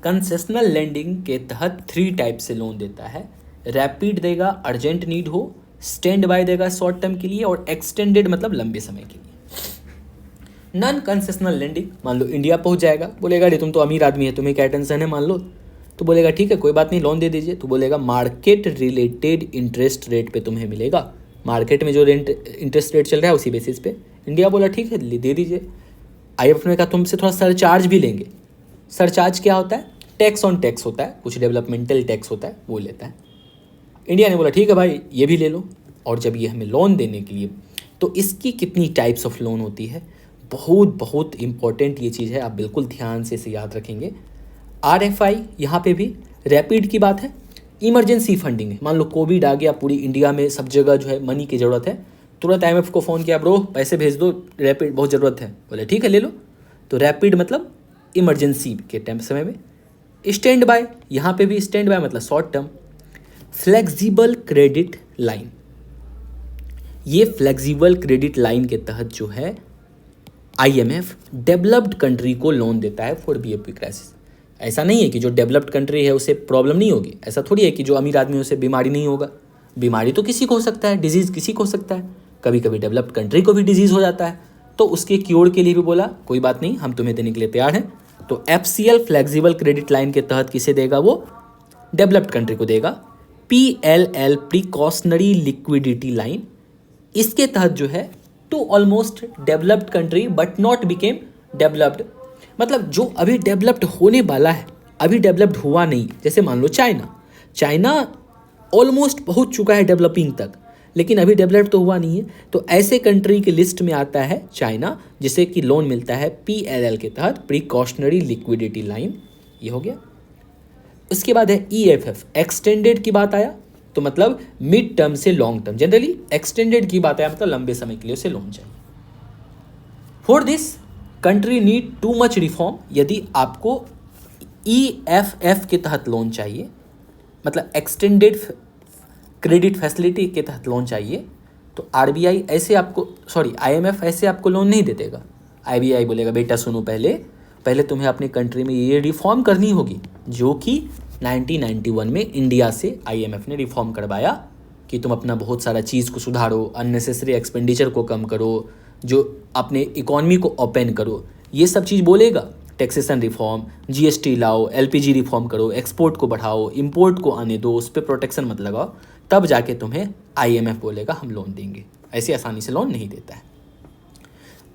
[SPEAKER 1] कंसेशनल लेंडिंग के तहत 3 टाइप से लोन देता है। रैपिड देगा अर्जेंट नीड हो, स्टैंड बाय देगा शॉर्ट टर्म के लिए, और एक्सटेंडेड मतलब लंबे समय के लिए। नॉन कंसेशनल लेंडिंग, मान लो इंडिया पहुंच जाएगा, बोलेगा अरे तुम तो अमीर आदमी है, तुम्हें क्या टेंशन है, मान लो, तो बोलेगा ठीक है कोई बात नहीं, लोन दे दीजिए। तो बोलेगा मार्केट रिलेटेड इंटरेस्ट रेट पे तुम्हें मिलेगा, मार्केट में जो इंटरेस्ट रेट चल रहा है उसी बेसिस पे। इंडिया बोला ठीक है दे दीजिए। IMF ने कहा तुमसे थोड़ा सरचार्ज भी लेंगे। सरचार्ज क्या होता है? टैक्स ऑन टैक्स होता है, कुछ डेवलपमेंटल टैक्स होता है, वो लेता है। इंडिया ने बोला ठीक है भाई ये भी ले लो। और जब ये हमें लोन देने के लिए, तो इसकी कितनी टाइप्स ऑफ लोन होती है, बहुत बहुत इंपॉर्टेंट ये चीज़ है, आप बिल्कुल ध्यान से इसे याद रखेंगे। RFI, यहाँ पे भी रैपिड की बात है। इमरजेंसी फंडिंग है, मान लो कोविड आ गया, पूरी इंडिया में सब जगह जो है मनी की ज़रूरत है, तुरंत IMF को फ़ोन किया, ब्रो पैसे भेज दो, रैपिड बहुत ज़रूरत है, बोले ठीक है ले लो। तो रैपिड मतलब इमरजेंसी के टाइम समय में। स्टैंड बाय, यहाँ पे भी स्टैंड बाय मतलब short term. Flexible credit line, ये फ्लेक्सिबल क्रेडिट लाइन के तहत जो है IMF डेवलप्ड कंट्री को लोन देता है फॉर BOP क्राइसिस। ऐसा नहीं है कि जो डेवलप्ड कंट्री है उसे प्रॉब्लम नहीं होगी, ऐसा थोड़ी है कि जो अमीर आदमी है उसे बीमारी नहीं होगा। बीमारी तो किसी को हो सकता है, डिजीज़ किसी को हो सकता है, कभी कभी डेवलप्ड कंट्री को भी डिजीज़ हो जाता है, तो उसके क्योर के लिए भी बोला कोई बात नहीं, हम तुम्हें देने के लिए तैयार हैं। तो FCL फ्लेक्सिबल क्रेडिट लाइन के तहत किसे देगा? वो डेवलप्ड कंट्री को देगा। PLL प्रिकॉशनरी लिक्विडिटी लाइन, इसके तहत जो है to almost developed country but not became developed, मतलब जो अभी डेवलप्ड होने वाला है, अभी डेवलप्ड हुआ नहीं। जैसे मान लो चाइना ऑलमोस्ट पहुंच चुका है डेवलपिंग तक, लेकिन अभी डेवलप तो हुआ नहीं है, तो ऐसे कंट्री की लिस्ट में आता है चाइना, जिसे कि लोन मिलता है PLL के तहत, प्रिकॉशनरी लिक्विडिटी लाइन। ये हो गया। उसके बाद है EFF, एक्सटेंडेड की बात आया तो मतलब मिड टर्म से लॉन्ग टर्म, जनरली एक्सटेंडेड की बात आया मतलब लंबे समय के लिए उसे लोन चाहिए। For this country need too much reform, यदि आपको EFF के तहत लोन चाहिए, मतलब एक्सटेंडेड क्रेडिट फैसिलिटी के तहत लोन चाहिए, तो RBI ऐसे आपको, IMF ऐसे आपको लोन नहीं दे देगा। IBI बोलेगा बेटा सुनो, पहले तुम्हें अपनी कंट्री में ये रिफॉर्म करनी होगी, जो कि 1991 में इंडिया से IMF ने रिफॉर्म करवाया कि तुम अपना बहुत सारा चीज़ को सुधारो, अननेसेसरी एक्सपेंडिचर को कम करो, जो अपने इकॉनमी को ओपन करो, ये सब चीज़ बोलेगा। टैक्सेशन रिफॉर्म, GST लाओ, LPG रिफॉर्म करो, एक्सपोर्ट को बढ़ाओ, इंपोर्ट को आने दो, उस पर प्रोटेक्शन मत लगाओ, तब जाके तुम्हें IMF बोलेगा हम लोन देंगे। ऐसे आसानी से लोन नहीं देता है।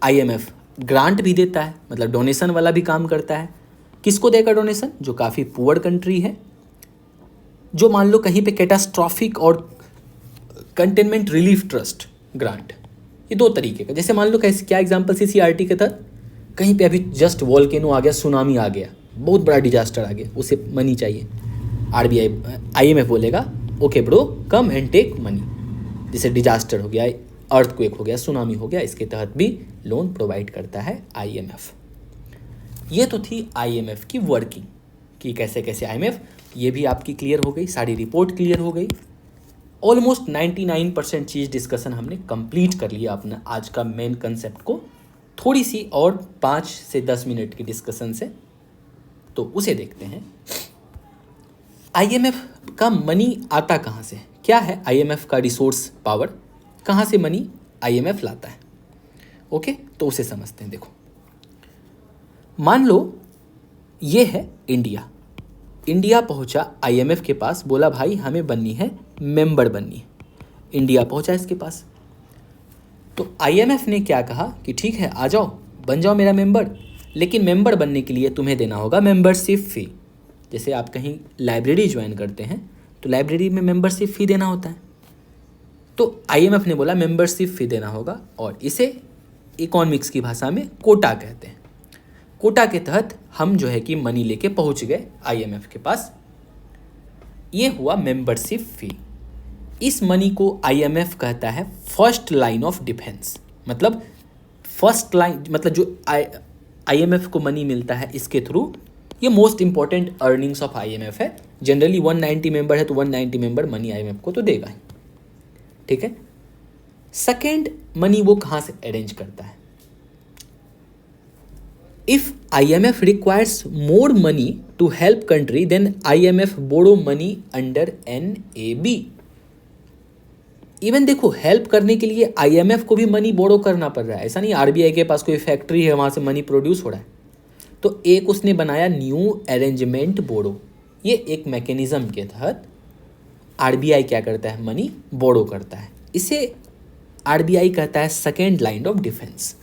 [SPEAKER 1] IMF ग्रांट भी देता है, मतलब डोनेशन वाला भी काम करता है। किसको देगा डोनेशन? जो काफ़ी पुअर कंट्री है, जो मान लो कहीं पे कैटास्ट्रॉफिक और कंटेनमेंट रिलीफ ट्रस्ट ग्रांट, ये 2 तरीके का। जैसे मान लो कैसे, क्या एग्जांपल, CCRT के तहत कहीं पे अभी जस्ट वॉल्केनो आ गया, सुनामी आ गया, बहुत बड़ा डिजास्टर आ गया, उसे मनी चाहिए, IMF बोलेगा okay bro come and take money. जैसे डिजास्टर हो गया, अर्थक्वेक हो गया, सुनामी हो गया, इसके तहत भी लोन प्रोवाइड करता है IMF। ये तो थी IMF की वर्किंग कि कैसे कैसे IMF, ये भी आपकी क्लियर हो गई, सारी रिपोर्ट क्लियर हो गई। ऑलमोस्ट 99% चीज़ डिस्कशन हमने कंप्लीट कर लिया अपना आज का मेन कंसेप्ट को, थोड़ी सी और 5 से 10 मिनट की डिस्कशन से, तो उसे देखते हैं। आईएमएफ का मनी आता कहाँ से, क्या है आईएमएफ का रिसोर्स पावर, कहाँ से मनी आईएमएफ लाता है। ओके, तो उसे समझते हैं। देखो, मान लो ये है इंडिया। इंडिया पहुंचा आईएमएफ के पास, बोला भाई हमें बननी है, मेंबर बननी है। इंडिया पहुंचा इसके पास, तो आईएमएफ ने क्या कहा कि ठीक है आ जाओ, बन जाओ मेरा मेंबर, लेकिन मेंबर बनने के लिए तुम्हें देना होगा मेंबरशिप फ़ी। जैसे आप कहीं लाइब्रेरी ज्वाइन करते हैं तो लाइब्रेरी में मेंबरशिप फ़ी देना होता है, तो आईएमएफ ने बोला मेंबरशिप फ़ी देना होगा, और इसे इकोनॉमिक्स की भाषा में कोटा कहते हैं। कोटा के तहत हम जो है कि मनी लेके पहुंच गए आईएमएफ के पास। ये हुआ मेंबरशिप फ़ी। इस मनी को आईएमएफ कहता है फर्स्ट लाइन ऑफ डिफेंस। मतलब फर्स्ट लाइन, मतलब जो आईएमएफ को मनी मिलता है इसके थ्रू, ये most important earnings of IMF है। जनरली 190 मेंबर है तो 190 मेंबर मनी आईएमएफ को तो देगा ही, ठीक है। सेकेंड, मनी वो कहाँ से अरेंज करता है। If IMF requires more money to help country, then IMF borrow money under NAB। Even देखो, हेल्प करने के लिए IMF को भी मनी बोरो करना पड़ रहा है। ऐसा नहीं RBI के पास कोई फैक्ट्री है वहाँ से मनी प्रोड्यूस हो रहा है। तो एक उसने बनाया न्यू अरेंजमेंट बोरो। ये एक मैकेनिज्म के तहत RBI क्या करता है, मनी बोरो करता है। इसे RBI कहता है सेकेंड लाइन ऑफ डिफेंस।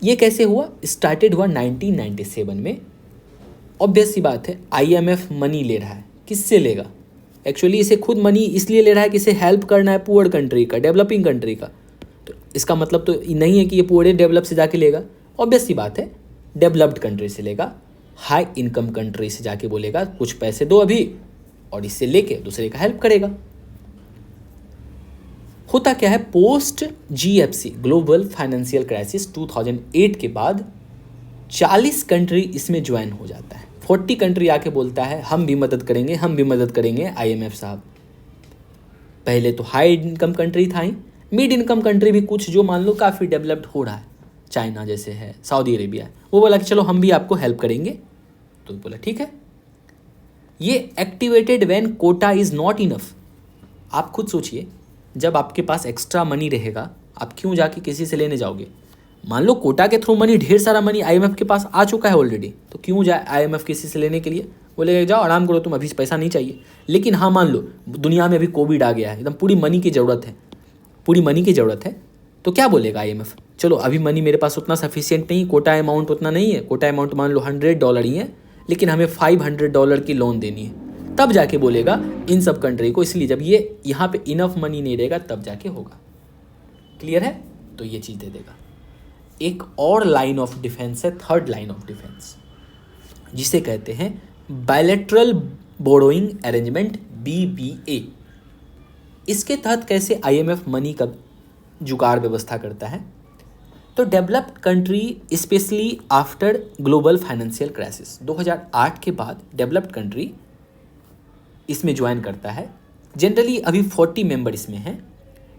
[SPEAKER 1] ये कैसे हुआ, स्टार्टेड हुआ 1997 में। ऑब्वियस सी बात है, IMF मनी ले रहा है, किससे लेगा। एक्चुअली इसे खुद मनी इसलिए ले रहा है कि इसे हेल्प करना है पुअर कंट्री का, डेवलपिंग कंट्री का। तो इसका मतलब तो नहीं है कि ये पुअर डेवलप से जाके लेगा। ऑब्वियस सी बात है, डेवलप्ड कंट्री से लेगा, हाई इनकम कंट्री से जाके बोलेगा कुछ पैसे दो अभी, और इससे लेके दूसरे का हेल्प करेगा। होता क्या है, post GFC global financial crisis 2008 के बाद 40 कंट्री इसमें ज्वाइन हो जाता है। 40 कंट्री आके बोलता है हम भी मदद करेंगे, हम भी मदद करेंगे IMF साहब। पहले तो हाई इनकम कंट्री था ही, मिड इनकम कंट्री भी कुछ जो मान लो काफ़ी डेवलप्ड हो रहा है, चाइना जैसे है, सऊदी अरेबिया है, वो बोला कि चलो हम भी आपको हेल्प करेंगे। तो बोला ठीक है। ये activated when quota is not enough. आप खुद सोचिए, जब आपके पास एक्स्ट्रा मनी रहेगा, आप क्यों जाके किसी से लेने जाओगे। मान लो कोटा के थ्रू मनी, ढेर सारा मनी IMF के पास आ चुका है ऑलरेडी, तो क्यों जाए IMF किसी से लेने के लिए। बोलेगा जाओ आराम करो, तुम अभी पैसा नहीं चाहिए। लेकिन हाँ, मान लो दुनिया में अभी कोविड आ गया है, एकदम पूरी मनी की ज़रूरत है, पूरी मनी की ज़रूरत है, तो क्या बोलेगा IMF, चलो अभी मनी मेरे पास उतना सफिशियंट नहीं, कोटा अमाउंट उतना नहीं है, कोटा अमाउंट मान लो $100 ही है, लेकिन हमें $500 की लोन देनी है। तब जाके बोलेगा इन सब कंट्री को। इसलिए जब ये यहाँ पे इनफ मनी नहीं रहेगा तब जाके होगा। क्लियर है, तो ये चीज़ दे देगा। एक और लाइन ऑफ डिफेंस है, थर्ड लाइन ऑफ डिफेंस, जिसे कहते हैं बायलैटरल बोरोइंग अरेंजमेंट, BBA। इसके तहत कैसे IMF मनी का जुगाड़ व्यवस्था करता है, तो developed country specially after global financial crisis 2008 के बाद डेवलप्ड कंट्री इसमें ज्वाइन करता है। जनरली अभी 40 मेंबर इसमें हैं।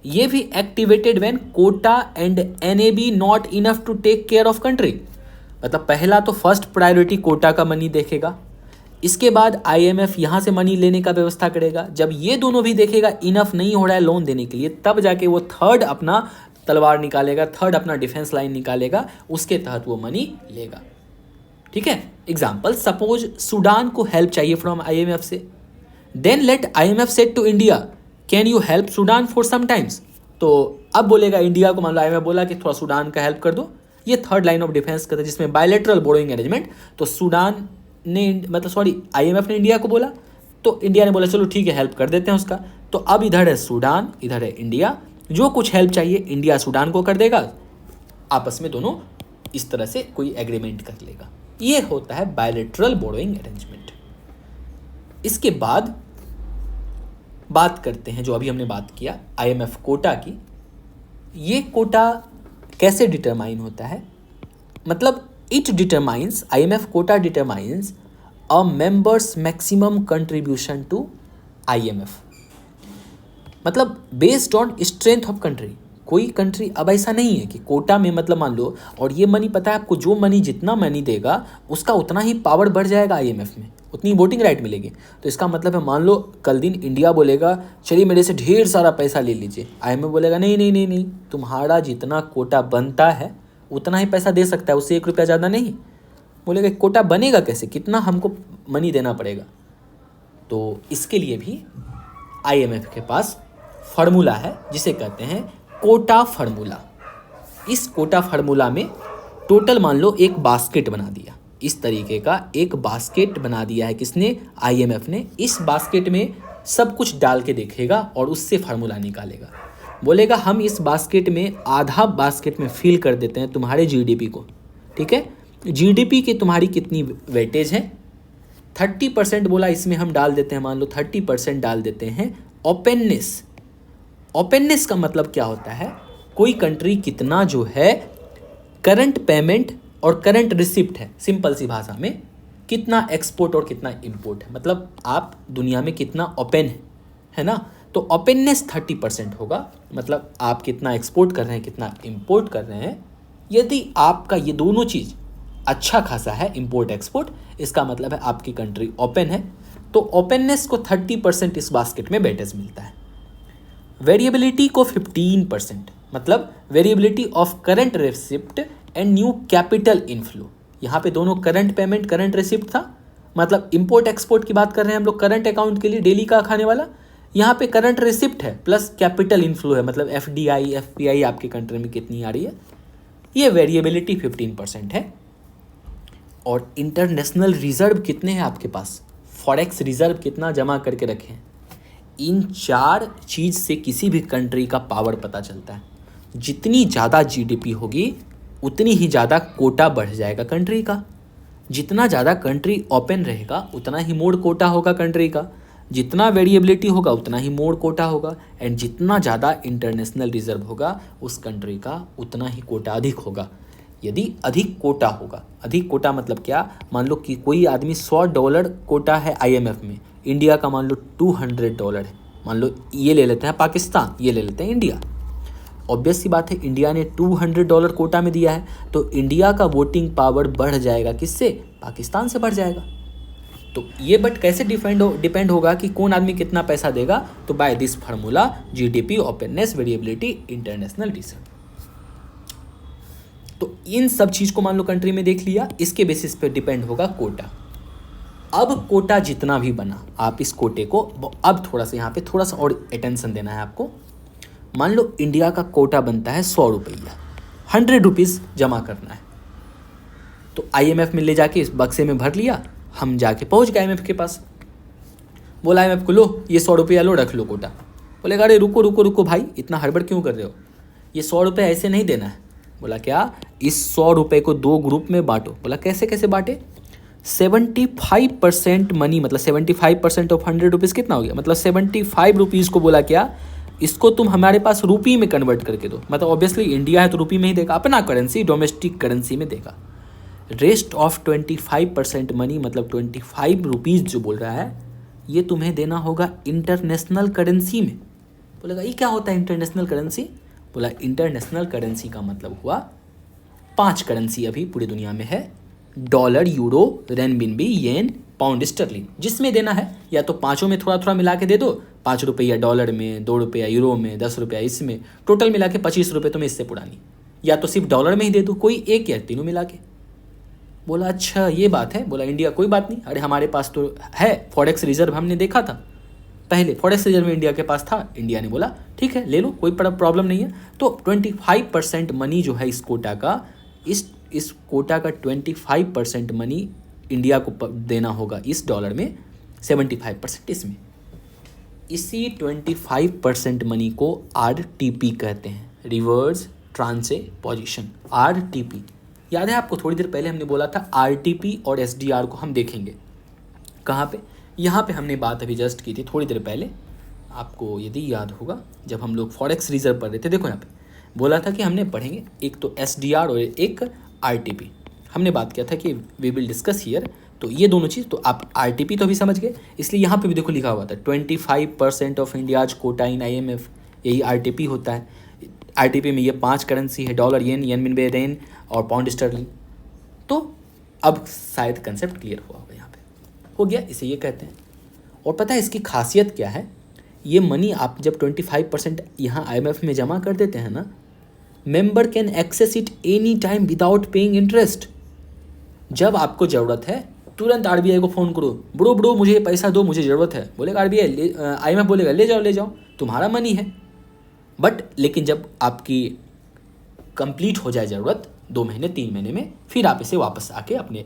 [SPEAKER 1] ये भी activated when quota and NAB not enough to take care of country. मतलब पहला तो फर्स्ट प्रायोरिटी कोटा का मनी देखेगा, इसके बाद IMF यहाँ से मनी लेने का व्यवस्था करेगा। जब ये दोनों भी देखेगा इनफ नहीं हो रहा है लोन देने के लिए, तब जाके वो थर्ड अपना तलवार निकालेगा, थर्ड अपना डिफेंस लाइन निकालेगा, उसके तहत वो मनी लेगा। ठीक है। एग्जाम्पल, सपोज सूडान को हेल्प चाहिए फ्रॉम IMF से, then let IMF said to India can you help Sudan for some times. तो अब बोलेगा इंडिया को, मान लो IMF बोला कि थोड़ा सूडान का हेल्प कर दो, ये थर्ड लाइन ऑफ डिफेंस करता है, जिसमें बायलैटरल बोरोइंग अरेंजमेंट। तो सूडान ने IMF ने इंडिया को बोला, तो इंडिया ने बोला चलो ठीक है हेल्प कर देते हैं उसका। तो अब इधर है सूडान, इधर है इंडिया, जो कुछ हेल्प चाहिए इंडिया सूडान को कर देगा, आपस में दोनों इस तरह से कोई एग्रीमेंट कर लेगा। ये होता है बायलैटरल बोरोइंग अरेंजमेंट। इसके बाद बात करते हैं, जो अभी हमने बात किया IMF कोटा की। ये कोटा कैसे डिटरमाइन होता है, मतलब it determines, IMF quota determines a member's maximum contribution to IMF। मतलब based on strength of country. कोई कंट्री, अब ऐसा नहीं है कि कोटा में मतलब मान लो, और ये मनी पता है आपको, जो मनी जितना मनी देगा उसका उतना ही पावर बढ़ जाएगा IMF में।
[SPEAKER 2] उतनी वोटिंग राइट मिलेगी। तो इसका मतलब है मान लो कल दिन इंडिया बोलेगा चलिए मेरे से ढेर सारा पैसा ले लीजिए, IMF बोलेगा नहीं नहीं नहीं नहीं, तुम्हारा जितना कोटा बनता है उतना ही पैसा दे सकता है, उससे 1 रुपया ज़्यादा नहीं। बोलेगा कोटा बनेगा कैसे, कितना हमको मनी देना पड़ेगा। तो इसके लिए भी IMF के पास फार्मूला है जिसे कहते हैं कोटा फार्मूला। इस कोटा फार्मूला में टोटल मान लो एक बास्केट बना दिया, इस तरीके का एक बास्केट बना दिया है किसने, IMF ने। इस बास्केट में सब कुछ डाल के देखेगा और उससे फार्मूला निकालेगा। बोलेगा हम इस बास्केट में आधा बास्केट में फिल कर देते हैं तुम्हारे GDP को, ठीक है। GDP की तुम्हारी कितनी वेटेज है, 30% बोला इसमें हम डाल देते हैं, मान लो 30% डाल देते हैं ओपननेस। ओपननेस का मतलब क्या होता है, कोई कंट्री कितना जो है करंट पेमेंट और करंट रिसिप्ट है, सिंपल सी भाषा में कितना एक्सपोर्ट और कितना इंपोर्ट है, मतलब आप दुनिया में कितना ओपन है ना। तो ओपननेस 30% होगा, मतलब आप कितना एक्सपोर्ट कर रहे हैं कितना इंपोर्ट कर रहे हैं। यदि आपका ये दोनों चीज़ अच्छा खासा है, इंपोर्ट एक्सपोर्ट, इसका मतलब है आपकी कंट्री ओपन है। तो ओपननेस को 30% इस बास्केट में वेटेज मिलता है। वेरिएबिलिटी को 15%, मतलब variability of current receipt and new capital inflow. यहाँ पे दोनों करंट पेमेंट करंट रिसिप्ट था, मतलब इंपोर्ट एक्सपोर्ट की बात कर रहे हैं हम लोग करंट अकाउंट के लिए डेली का खाने वाला। यहाँ पे करंट रिसिप्ट है प्लस कैपिटल इनफ्लो है, मतलब FDI FPI आपके कंट्री में कितनी आ रही है। ये वेरिएबिलिटी 15% है। और इंटरनेशनल रिजर्व कितने हैं आपके पास, फॉरेक्स रिजर्व कितना जमा करके रखे हैं। इन 4 चीज़ से किसी भी कंट्री का पावर पता चलता है। जितनी ज़्यादा GDP होगी उतनी ही ज़्यादा कोटा बढ़ जाएगा कंट्री का। जितना ज़्यादा कंट्री ओपन रहेगा उतना ही मोड़ कोटा होगा कंट्री का। जितना वेरिएबिलिटी होगा उतना ही मोड़ कोटा होगा। एंड जितना ज़्यादा इंटरनेशनल रिजर्व होगा उस कंट्री का उतना ही कोटा अधिक होगा। यदि अधिक कोटा होगा, अधिक कोटा मतलब क्या, मान लो कि कोई आदमी $100 कोटा है IMF में, इंडिया का मान लो $200 है, मान लो ये ले लेते हैं पाकिस्तान, ये ले लेते हैं इंडिया। ऑब्वियस सी बात है इंडिया ने $200 कोटा में दिया है, तो इंडिया का वोटिंग पावर बढ़ जाएगा किससे, पाकिस्तान से बढ़ जाएगा। तो ये बट कैसे डिपेंड होगा कि कौन आदमी कितना पैसा देगा, तो by this formula GDP, openness, variability, international reserve. तो इन सब चीज़ को मान लो कंट्री में देख लिया, इसके बेसिस पे डिपेंड होगा कोटा। अब कोटा जितना भी बना, आप इस कोटे को अब थोड़ा सा यहाँ पे थोड़ा सा और अटेंशन देना है आपको। मान लो इंडिया का कोटा बनता है 100 रुपया, 100 रुपीज़ जमा करना है। तो IMF में ले जाके इस बक्से में भर लिया, हम जाके पहुँच गए IMF के पास। बोला IMF को लो ये 100 रुपया लो, रख लो कोटा। बोलेगा अरे रुको रुको रुको भाई, इतना हड़बड़ क्यों कर रहे हो, ये 100 रुपये ऐसे नहीं देना है। बोला क्या, इस 100 रुपये को 2 ग्रुप में बांटो। बोला कैसे कैसे बांटे, 75% मनी, मतलब 75% ऑफ 100 रुपीज़ कितना हो गया, मतलब 75 रुपीज़ को बोला क्या, इसको तुम हमारे पास रुपी में कन्वर्ट करके दो। मतलब ऑब्वियसली इंडिया है तो रुपी में ही देगा, अपना करेंसी डोमेस्टिक करेंसी में देगा। रेस्ट ऑफ 25% मनी, मतलब 25 रुपीज़ जो बोल रहा है, ये तुम्हें देना होगा इंटरनेशनल करेंसी में। बोलेगा ये क्या होता है इंटरनेशनल करेंसी। बोला इंटरनेशनल करेंसी का मतलब हुआ 5 करेंसी अभी पूरी दुनिया में है, डॉलर, यूरो, रेनबिनबी, येन, पाउंड स्टर्लिंग। जिसमें देना है या तो पाँचों में थोड़ा थोड़ा मिला के दे दो, 5 रुपया डॉलर में, 2 रुपया यूरो में, 10 रुपया इसमें, टोटल मिला के 25 रुपये तुम्हें इससे पुरानी, या तो सिर्फ डॉलर में ही दे दो, कोई एक या तीनों मिला के। बोला अच्छा ये बात है। बोला इंडिया कोई बात नहीं, अरे हमारे पास तो है फॉरेक्स रिजर्व, हमने देखा था पहले फॉरेक्स रिजर्व में इंडिया के पास था। इंडिया ने बोला ठीक है ले लो, कोई प्रॉब्लम नहीं है। तो 25% मनी जो है इस कोटा का, इस कोटा का 25% मनी इंडिया को देना होगा इस डॉलर में, 75% इसमें। इसी 25% मनी को RTP कहते हैं, रिवर्स ट्रांसपोजिशन, RTP। याद है आपको थोड़ी देर पहले हमने बोला था RTP और SDR को हम देखेंगे कहाँ पे, यहाँ पे हमने बात अभी जस्ट की थी थोड़ी देर पहले, आपको यदि याद होगा जब हम लोग फॉरेक्स रिजर्व पढ़ रहे थे। देखो यहाँ पे बोला था कि हमने पढ़ेंगे एक तो SDR और एक RTP। हमने बात किया था कि वी विल डिस्कस हियर, तो ये दोनों चीज़, तो आप RTP तो अभी समझ गए, इसलिए यहाँ पे भी देखो लिखा हुआ था 25% of India's quota in IMF, यही RTP होता है। RTP में ये 5 करेंसी है, डॉलर, येन, येनबिनबे, रेन और पाउंड स्टर्लिंग। तो अब शायद कंसेप्ट क्लियर हुआ होगा यहाँ पे। हो गया, इसे ये कहते हैं। और पता है इसकी खासियत क्या है, ये मनी आप जब 25% यहाँ IMF में जमा कर देते हैं ना, member can access it any time without paying interest. जब आपको ज़रूरत है तुरंत RBI को फ़ोन करो, ब्रो मुझे पैसा दो, मुझे ज़रूरत है, बोलेगा RBI, IMF बोलेगा ले जाओ, तुम्हारा मनी है। बट लेकिन जब आपकी कंप्लीट हो जाए ज़रूरत 2 महीने 3 महीने में, फिर आप इसे वापस आके अपने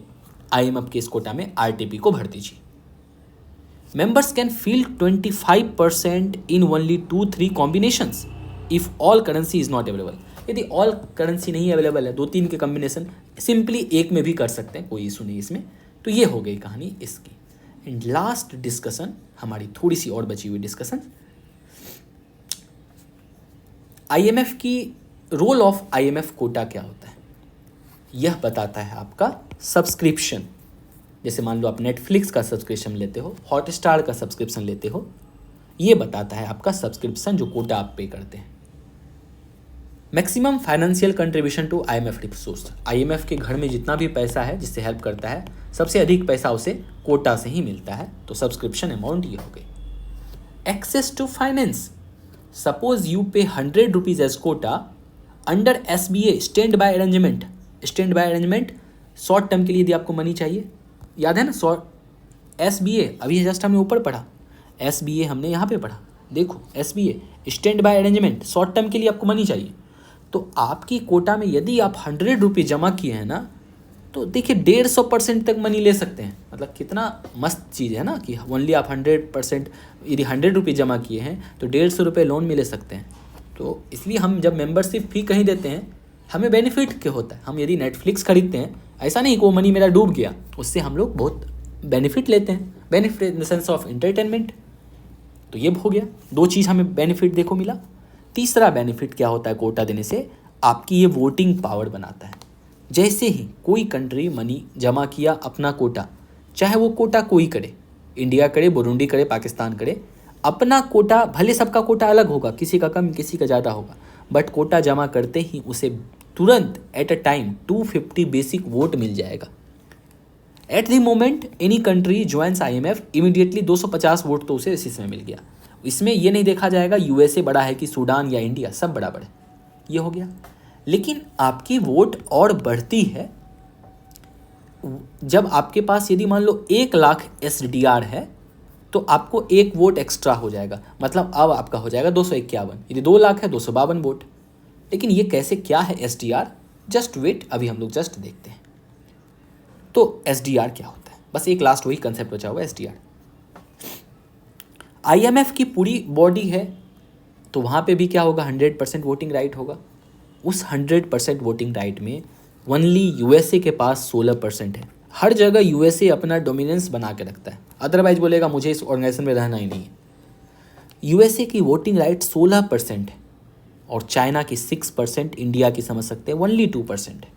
[SPEAKER 2] IMF के इस कोटा में RTP को भर दीजिए। Members can fill 25% in only 2-3 combinations if all currency is not available। यदि all currency नहीं अवेलेबल है, 2-3 के कॉम्बिनेशन सिंपली एक में भी कर सकते हैं, कोई इशू नहीं इसमें। तो ये हो गई कहानी इसकी। एंड लास्ट डिस्कशन, हमारी थोड़ी सी और बची हुई डिस्कशन, IMF की रोल ऑफ IMF कोटा क्या होता है, यह बताता है आपका सब्सक्रिप्शन। जैसे मान लो आप नेटफ्लिक्स का सब्सक्रिप्शन लेते हो, हॉटस्टार का सब्सक्रिप्शन लेते हो, ये बताता है आपका सब्सक्रिप्शन जो कोटा आप पे करते हैं। Maximum financial contribution to IMF resource, IMF के घर में जितना भी पैसा है जिससे हेल्प करता है, सबसे अधिक पैसा उसे कोटा से ही मिलता है। तो सब्सक्रिप्शन अमाउंट ये हो गई। Access to finance, suppose you pay 100 rupees as quota under SBA stand by arrangement. Stand by arrangement short term के लिए यदि आपको मनी चाहिए, याद है ना, SBA अभी जस्ट हमने ऊपर पढ़ा, SBA हमने यहाँ पे पढ़ा, देखो SBA stand by arrangement, short term के लिए आपको मनी चाहिए। तो आपकी कोटा में यदि आप 100 रुपये जमा किए हैं ना, तो देखिए 150% तक मनी ले सकते हैं। मतलब कितना मस्त चीज़ है ना कि ओनली आप 100%, यदि 100 रुपये जमा किए हैं तो 150 रुपये लोन में ले सकते हैं। तो इसलिए हम जब मेंबरशिप फी कहीं देते हैं, हमें बेनिफिट क्या होता है, हम यदि नेटफ्लिक्स खरीदते हैं, ऐसा नहीं कि वो मनी मेरा डूब गया, उससे हम लोग बहुत बेनिफिट लेते हैं, benefit in the sense of entertainment. तो ये हो गया, 2 चीज़ हमें बेनिफिट देखो मिला। तीसरा बेनिफिट क्या होता है कोटा देने से, आपकी ये वोटिंग पावर बनाता है। जैसे ही कोई कंट्री मनी जमा किया अपना कोटा, चाहे वो कोटा कोई करे, इंडिया करे, बुरुंडी करे, पाकिस्तान करे, अपना कोटा, भले सबका कोटा अलग होगा, किसी का कम किसी का ज़्यादा होगा, बट कोटा जमा करते ही उसे तुरंत at a time 250 basic vote मिल जाएगा। At the moment any country joins IMF, immediately 250 vote तो उसे इसी समय मिल गया। इसमें ये नहीं देखा जाएगा USA बड़ा है कि सूडान या इंडिया, सब बराबर है, ये हो गया। लेकिन आपकी वोट और बढ़ती है जब आपके पास यदि मान लो 1 लाख SDR है, तो आपको 1 वोट एक्स्ट्रा हो जाएगा, मतलब अब आपका हो जाएगा 251। यदि 2 लाख है 252 वोट। लेकिन ये कैसे, क्या है SDR, जस्ट वेट, अभी हम लोग जस्ट देखते हैं। तो SDR क्या होता है, बस एक लास्ट वही कंसेप्ट बचा हुआ है SDR। IMF की पूरी बॉडी है, तो वहाँ पे भी क्या होगा, 100% वोटिंग राइट होगा। उस 100% वोटिंग राइट में ओनली USA के पास 16% है। हर जगह USA अपना डोमिनेंस बना के रखता है, अदरवाइज बोलेगा मुझे इस ऑर्गेनाइजेशन में रहना ही नहीं है। USA की वोटिंग राइट 16% है, और चाइना की 6%, इंडिया की समझ सकते हैं ओनली 2% है।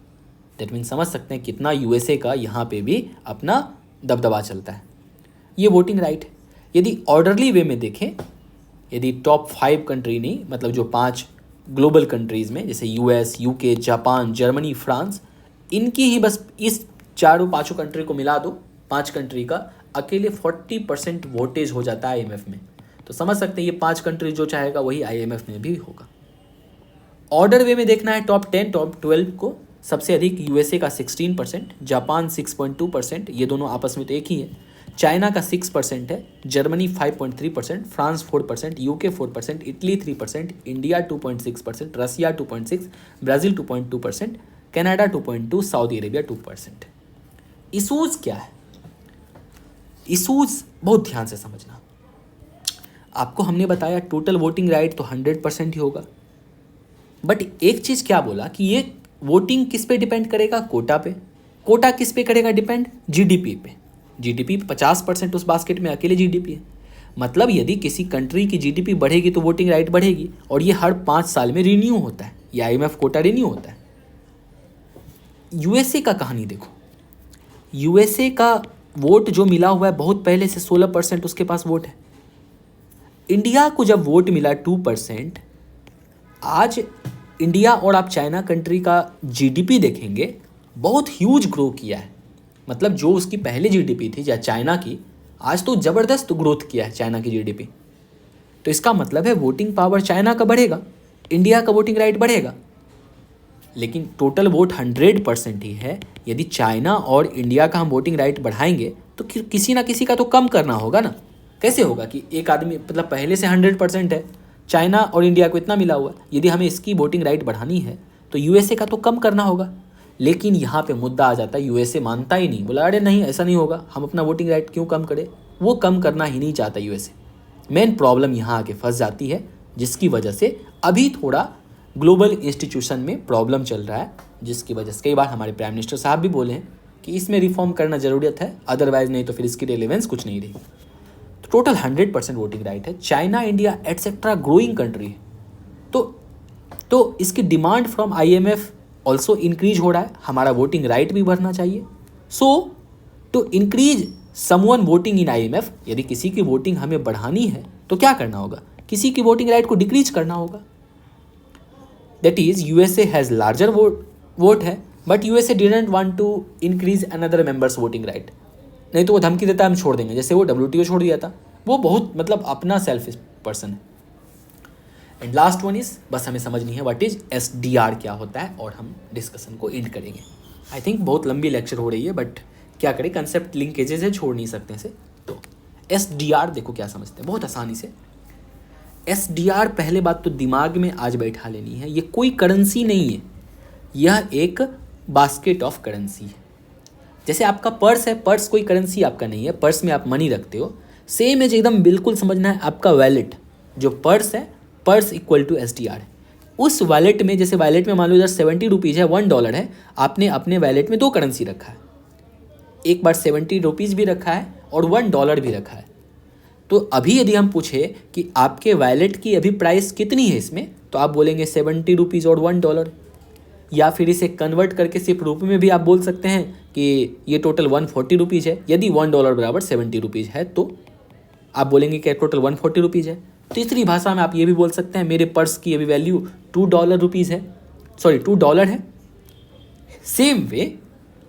[SPEAKER 2] दैट मीन समझ सकते हैं कितना USA का यहाँ पे भी अपना दबदबा चलता है। ये वोटिंग राइट है। यदि ऑर्डरली वे में देखें, यदि टॉप 5 कंट्री नहीं, मतलब जो 5 ग्लोबल कंट्रीज़ में, जैसे US, UK, Japan, Germany, France, इनकी ही बस इस 4-5 कंट्री को मिला दो, 5 कंट्री का अकेले 40% वोटेज हो जाता है IMF में। तो समझ सकते हैं ये 5 कंट्री जो चाहेगा वही IMF में भी होगा। ऑर्डर वे में देखना है टॉप 10, टॉप 12 को, सबसे अधिक USA का 16%, जापान 6.2%, ये दोनों आपस में तो एक ही है। चाइना का 6% है, Germany 5.3%, France 4%, UK 4%, Italy 3%, India 2.6%, रसिया 2.6%, Brazil 2.2%, Canada 2.2%, Saudi Arabia 2%। Issues क्या है, इशूज़ बहुत ध्यान से समझना। आपको हमने बताया टोटल वोटिंग राइट तो 100% ही होगा, बट एक चीज़ क्या बोला कि ये वोटिंग किस पे डिपेंड करेगा, कोटा पे। कोटा किस पे करेगा डिपेंड, GDP पे। GDP 50% उस बास्केट में अकेले GDP है। मतलब यदि किसी कंट्री की GDP बढ़ेगी तो वोटिंग राइट बढ़ेगी, और ये हर 5 साल में रिन्यू होता है, ये IMF कोटा रिन्यू होता है। USA का कहानी देखो, USA का वोट जो मिला हुआ है बहुत पहले से 16% उसके पास वोट है। इंडिया को जब वोट मिला 2%, आज इंडिया और आप चाइना कंट्री का GDP देखेंगे बहुत ह्यूज ग्रो किया है। मतलब जो उसकी पहली जीडीपी थी या चाइना की, आज तो ज़बरदस्त ग्रोथ किया है चाइना की जीडीपी। तो इसका मतलब है वोटिंग पावर चाइना का बढ़ेगा, इंडिया का वोटिंग राइट बढ़ेगा। लेकिन टोटल वोट 100% ही है। यदि चाइना और इंडिया का हम वोटिंग राइट बढ़ाएंगे तो किसी ना किसी का तो कम करना होगा ना। कैसे होगा कि एक आदमी मतलब पहले से 100% है, चाइना और इंडिया को इतना मिला हुआ है, यदि हमें इसकी वोटिंग राइट बढ़ानी है तो यूएसए का तो कम करना होगा। लेकिन यहाँ पे मुद्दा आ जाता है, यूएसए मानता ही नहीं, बोला अरे नहीं ऐसा नहीं होगा, हम अपना वोटिंग राइट क्यों कम करें। वो कम करना ही नहीं चाहता यूएसए। मेन प्रॉब्लम यहाँ आके फंस जाती है, जिसकी वजह से अभी थोड़ा ग्लोबल इंस्टीट्यूशन में प्रॉब्लम चल रहा है, जिसकी वजह से कई बार हमारे प्राइम मिनिस्टर साहब भी बोले हैं कि इसमें रिफॉर्म करना ज़रूरत है, अदरवाइज नहीं तो फिर इसकी रेलेवेंस कुछ नहीं रही। तो टोटल 100% वोटिंग राइट है। China, India etcetera growing country है, तो इसकी demand from IMF also increase हो रहा है, हमारा वोटिंग राइट भी बढ़ना चाहिए। So to increase someone voting in IMF, यदि किसी की वोटिंग हमें बढ़ानी है तो क्या करना होगा, किसी की वोटिंग राइट को डिक्रीज करना होगा। That is USA has larger vote है, but USA didn't want to increase another members voting right. नहीं तो वो धमकी देता है हम छोड़ देंगे, जैसे वो WTO छोड़ दिया था। वो बहुत मतलब अपना सेल्फिश पर्सन है। एंड लास्ट वन इज, बस हमें समझनी है व्हाट इज SDR क्या होता है, और हम डिस्कशन को एंड करेंगे। आई थिंक बहुत लंबी लेक्चर हो रही है, बट क्या करें, कंसेप्ट लिंकेजेस है, छोड़ नहीं सकते इसे। तो SDR देखो क्या समझते हैं बहुत आसानी से। SDR पहले बात तो दिमाग में आज बैठा लेनी है, ये कोई करेंसी नहीं है, यह एक बास्केट ऑफ करेंसी है। जैसे आपका पर्स है, पर्स कोई करेंसी आपका नहीं है, पर्स में आप मनी रखते हो। सेम है एकदम, बिल्कुल समझना है। आपका वैलेट जो पर्स है, पर्स इक्वल टू SDR है। उस वैलेट में, जैसे वैलेट में मान लो इधर 70 रुपीज़ है, $1 है, आपने अपने वैलेट में 2 करेंसी रखा है। एक बार 70 रुपीज़ भी रखा है और $1 भी रखा है। तो अभी यदि हम पूछे कि आपके वैलेट की अभी प्राइस कितनी है इसमें, तो आप बोलेंगे 70 रुपीज़ और $1। या फिर इसे कन्वर्ट करके सिर्फ रुपये में भी आप बोल सकते हैं कि ये टोटल 140 रुपीज़ है। यदि $1 बराबर 70 रुपीज़ है तो आप बोलेंगे कि टोटल 140 रुपीज़ है। तीसरी भाषा में आप ये भी बोल सकते हैं मेरे पर्स की अभी वैल्यू $2 है, सॉरी $2 है। सेम वे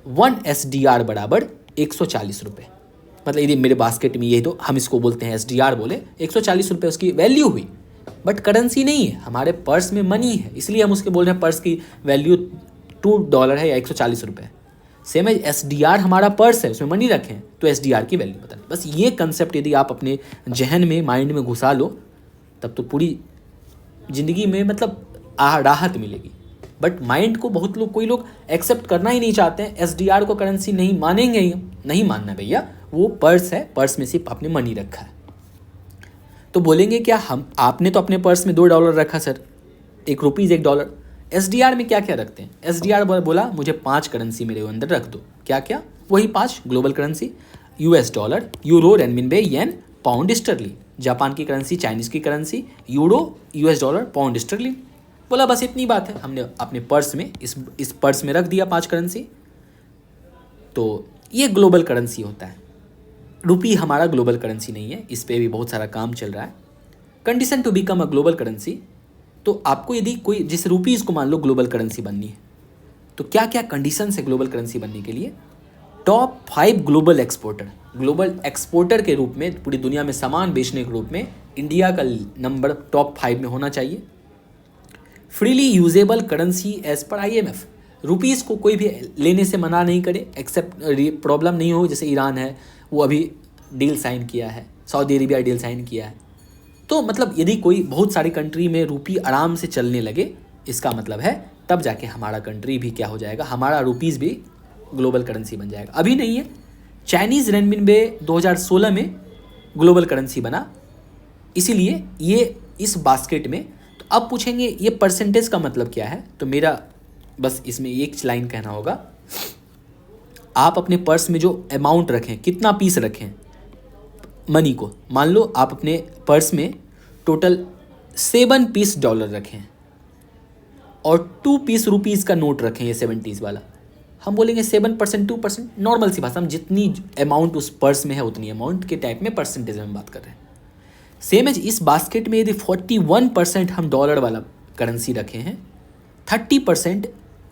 [SPEAKER 2] 1 SDR बराबर 140 रुपये। मतलब यदि मेरे बास्केट में ये, तो हम इसको बोलते हैं SDR बोले, 140 रुपये उसकी वैल्यू हुई, बट करेंसी नहीं है, हमारे पर्स में मनी है, इसलिए हम उसके बोल रहे हैं पर्स की वैल्यू $2 है या 140 रुपये। सेम है SDR हमारा पर्स है, उसमें मनी रखें तो SDR की वैल्यू बताएं। बस ये कंसेप्ट यदि आप अपने जहन में, माइंड में घुसा लो, तब तो पूरी ज़िंदगी में मतलब राहत मिलेगी। बट माइंड को बहुत लोग, कोई लोग एक्सेप्ट करना ही नहीं चाहते हैं, SDR को करेंसी नहीं मानेंगे ही। नहीं मानना भैया, वो पर्स है, पर्स में सिर्फ आपने मनी रखा है। तो बोलेंगे क्या हम, आपने तो अपने पर्स में $2 रखा सर, ₹1 $1। SDR में क्या क्या रखते हैं, SDR बोला मुझे 5 करेंसी मेरे अंदर रख दो। क्या क्या, वही 5 ग्लोबल करेंसी, $, यूरो, रेनमिनबे, येन, पाउंड स्टर्लिंग। जापान की करेंसी, चाइनीज़ की करेंसी, यूरो, $, पाउंड स्टर्लिंग। बोला बस इतनी बात है, हमने अपने पर्स में, इस पर्स में रख दिया 5 करेंसी। तो ये ग्लोबल करेंसी होता है। रुपी हमारा ग्लोबल करेंसी नहीं है, इस पे भी बहुत सारा काम चल रहा है। Condition to become a global currency, तो आपको यदि कोई, जैसे रुपीज़ को मान लो ग्लोबल करेंसी बननी है, तो क्या क्या कंडीशन है ग्लोबल करेंसी बनने के लिए। टॉप 5 ग्लोबल एक्सपोर्टर के रूप में, पूरी दुनिया में सामान बेचने के रूप में इंडिया का नंबर टॉप 5 में होना चाहिए। Freely usable currency as per IMF, rupees को कोई भी लेने से मना नहीं करे, एक्सेप्ट प्रॉब्लम नहीं हो। जैसे ईरान है, वो अभी डील साइन किया है, सऊदी अरेबिया डील साइन किया है। तो मतलब यदि कोई बहुत सारी कंट्री में रुपी आराम से चलने लगे, इसका मतलब है तब जाके हमारा कंट्री भी क्या हो जाएगा, हमारा रुपीज़ भी ग्लोबल करेंसी बन जाएगा। अभी नहीं है। चाइनीज़ रेनमिनबे 2016 में ग्लोबल करेंसी बना, इसीलिए ये इस बास्केट में। तो अब पूछेंगे ये परसेंटेज का मतलब क्या है, तो मेरा बस इसमें एक लाइन कहना होगा, आप अपने पर्स में जो अमाउंट रखें, कितना पीस रखें मनी को, मान लो आप अपने पर्स में टोटल 7 पीस $, रखें और 2 पीस रुपीज़ का नोट रखें, ये 70s वाला, हम बोलेंगे 7%, 2%, नॉर्मल सी भाषा, हम जितनी अमाउंट उस पर्स में है उतनी अमाउंट के टाइप में परसेंटेज में बात कर रहे हैं। सेम एज इस बास्केट में यदि 41% हम $, वाला करेंसी रखे हैं, 30%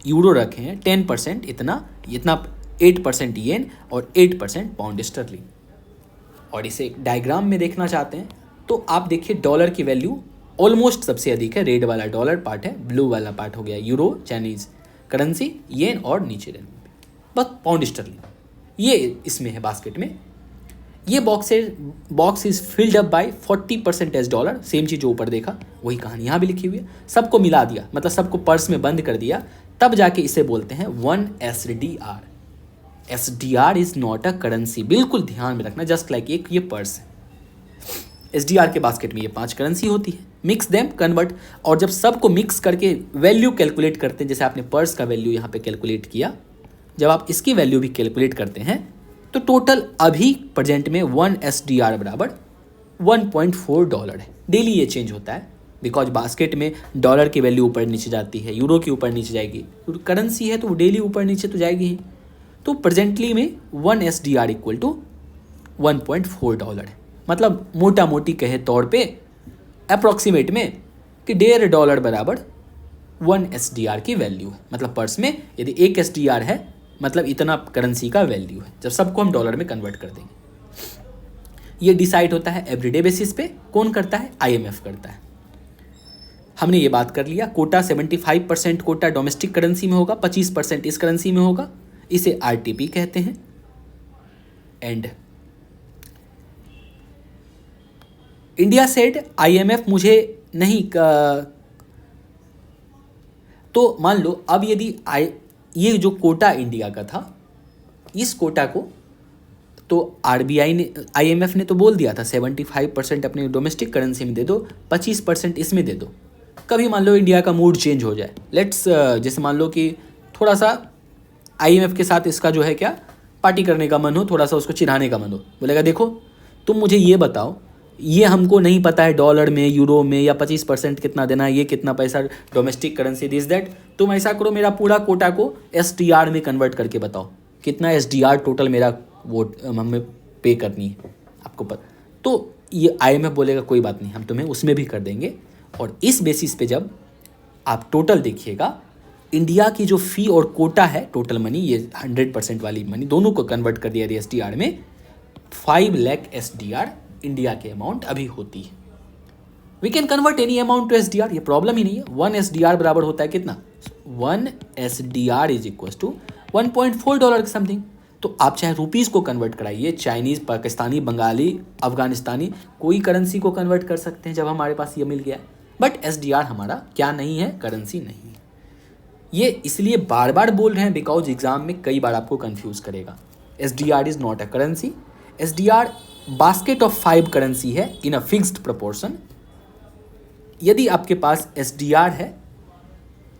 [SPEAKER 2] यूरो रखे हैं, 10% इतना 8% येन और 8% पाउंड स्टर्लिंग। और इसे डायग्राम में देखना चाहते हैं तो आप देखिए डॉलर की वैल्यू ऑलमोस्ट सबसे अधिक है, रेड वाला डॉलर पार्ट है, ब्लू वाला पार्ट हो गया यूरो चाइनीज करेंसी, येन और नीचे रेनबी, बस पाउंड स्टर्लिंग ये इसमें है बास्केट में। ये box is filled up by 40% US dollar, same चीज़ जो ऊपर देखा वही कहानी यहाँ भी लिखी हुई है। सबको मिला दिया, मतलब सबको पर्स में बंद कर दिया, तब जाके इसे बोलते हैं 1 SDR। SDR is not a currency, बिल्कुल ध्यान में रखना, जस्ट लाइक एक ये पर्स है। SDR के बास्केट में ये 5 करेंसी होती है, मिक्स देम कन्वर्ट, और जब सबको मिक्स करके वैल्यू कैलकुलेट करते हैं, जैसे आपने पर्स का वैल्यू यहाँ पे कैलकुलेट किया, जब आप इसकी वैल्यू भी कैलकुलेट करते हैं तो टोटल अभी प्रेजेंट में 1 SDR बराबर 1.4 डॉलर है। डेली ये चेंज होता है बिकॉज बास्केट में डॉलर की वैल्यू ऊपर नीचे जाती है, यूरो की ऊपर नीचे जाएगी, करेंसी है तो वो डेली ऊपर नीचे तो जाएगी ही। तो प्रेजेंटली में 1 SDR इक्वल टू 1.4 डॉलर है, मतलब मोटा मोटी कहे तौर पे अप्रॉक्सीमेट में कि $1.5 बराबर 1 SDR की वैल्यू है। मतलब पर्स में यदि 1 SDR है मतलब इतना करेंसी का वैल्यू है, जब सबको हम डॉलर में कन्वर्ट कर देंगे। ये डिसाइड होता है एवरीडे बेसिस पे, कौन करता है? IMF करता है। हमने ये बात कर लिया, कोटा 75% कोटा डोमेस्टिक करेंसी में होगा, 25% इस करेंसी में होगा, इसे RTP कहते हैं। एंड इंडिया सेड IMF मुझे नहीं तो मान लो अब यदि ये जो कोटा इंडिया का था, इस कोटा को तो RBI ने, IMF ने तो बोल दिया था 75% अपने डोमेस्टिक करेंसी में दे दो, 25% इसमें दे दो। कभी मान लो इंडिया का मूड चेंज हो जाए, लेट्स जैसे मान लो कि थोड़ा सा IMF के साथ इसका जो है क्या पार्टी करने का मन हो, थोड़ा सा उसको चिढ़ाने का मन हो, बोलेगा देखो तुम मुझे ये बताओ, ये हमको नहीं पता है डॉलर में, यूरो में, या 25% कितना देना है, ये कितना पैसा डोमेस्टिक करेंसी दिस दैट, तुम ऐसा करो मेरा पूरा कोटा को SDR में कन्वर्ट करके बताओ कितना SDR टोटल मेरा वो हमें पे करनी है आपको पता। तो ये IMF बोलेगा कोई बात नहीं, हम तुम्हें उसमें भी कर देंगे। और इस बेसिस पे जब आप टोटल देखिएगा, इंडिया की जो फ़ी और कोटा है टोटल मनी, ये 100% वाली मनी दोनों को कन्वर्ट कर दिया SDR में, 5 लाख SDR इंडिया के अमाउंट अभी होती है। We can convert any amount to SDR, ये प्रॉब्लम ही नहीं है। 1 SDR बराबर होता है कितना? 1 SDR is equal to 1.4 dollar के समथिंग। तो आप चाहे रुपीज़ को कन्वर्ट कराइए, चाइनीज़, पाकिस्तानी, बंगाली, अफगानिस्तानी, कोई करेंसी को कन्वर्ट कर सकते हैं जब हमारे पास ये मिल गया। बट SDR हमारा क्या नहीं है? करेंसी नहीं है। ये इसलिए बार बार बोल रहे हैं बिकॉज एग्जाम में कई बार आपको कंफ्यूज करेगा। SDR is not a currency. SDR basket of 5 currency है इन अ फिक्स्ड प्रोपोर्शन। यदि आपके पास SDR है,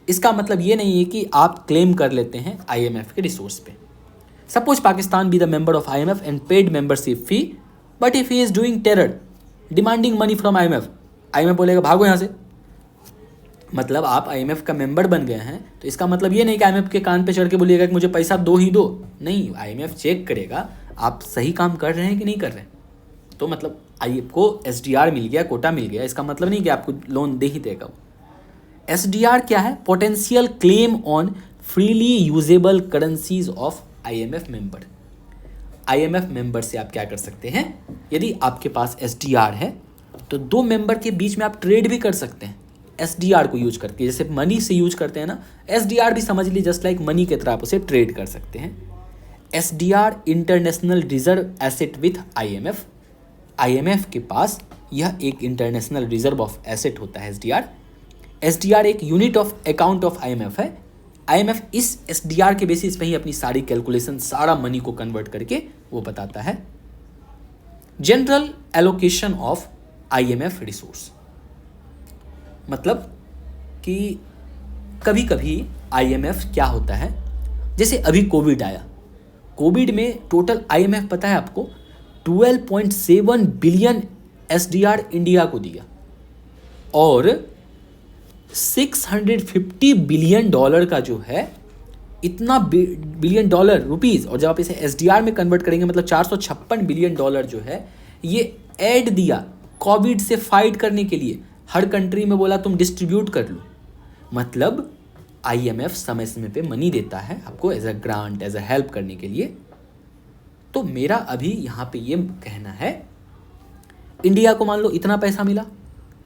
[SPEAKER 2] इसका मतलब ये नहीं है कि आप क्लेम कर लेते हैं IMF के रिसोर्स पे। Suppose Pakistan be the member of IMF and paid membership fee, but if he is doing terror demanding money from IMF बोलेगा भागो यहाँ से। मतलब आप IMF का मेंबर बन गए हैं तो इसका मतलब ये नहीं कि IMF के कान पे चढ़ के बोलिएगा कि मुझे पैसा दो ही दो। नहीं, IMF चेक करेगा आप सही काम कर रहे हैं कि नहीं कर रहे हैं। तो मतलब आपको SDR मिल गया, कोटा मिल गया, इसका मतलब नहीं कि आपको लोन दे ही देगा। SDR क्या है? Potential claim on freely usable currencies of IMF member. IMF member से आप क्या कर सकते हैं? यदि आपके पास SDR है तो 2 मेंबर के बीच में आप ट्रेड भी कर सकते हैं SDR को यूज करके, जैसे मनी से यूज करते हैं ना, SDR भी समझ लीजिए जस्ट लाइक मनी के तरह आप उसे ट्रेड कर सकते हैं। SDR international reserve asset with IMF। IMF के पास यह एक इंटरनेशनल रिजर्व ऑफ एसेट होता है SDR। SDR एक unit of account of IMF है। IMF इस SDR के बेसिस पे ही अपनी सारी कैलकुलेशन, सारा मनी को कन्वर्ट करके वो बताता है। General allocation of IMF resource, मतलब कि कभी कभी IMF क्या होता है, जैसे अभी कोविड आया, कोविड में टोटल IMF पता है आपको 12.7 बिलियन SDR इंडिया को दिया और 650 बिलियन डॉलर का जो है, इतना बिलियन डॉलर रुपीज़, और जब आप इसे SDR में कन्वर्ट करेंगे मतलब 456 बिलियन डॉलर जो है, ये ऐड दिया कोविड से फाइट करने के लिए। हर कंट्री में बोला तुम डिस्ट्रीब्यूट कर लो। मतलब
[SPEAKER 1] IMF समय समय पे मनी देता है आपको as a grant, as a help करने के लिए। तो मेरा अभी यहाँ पे ये कहना है, इंडिया को मान लो इतना पैसा मिला,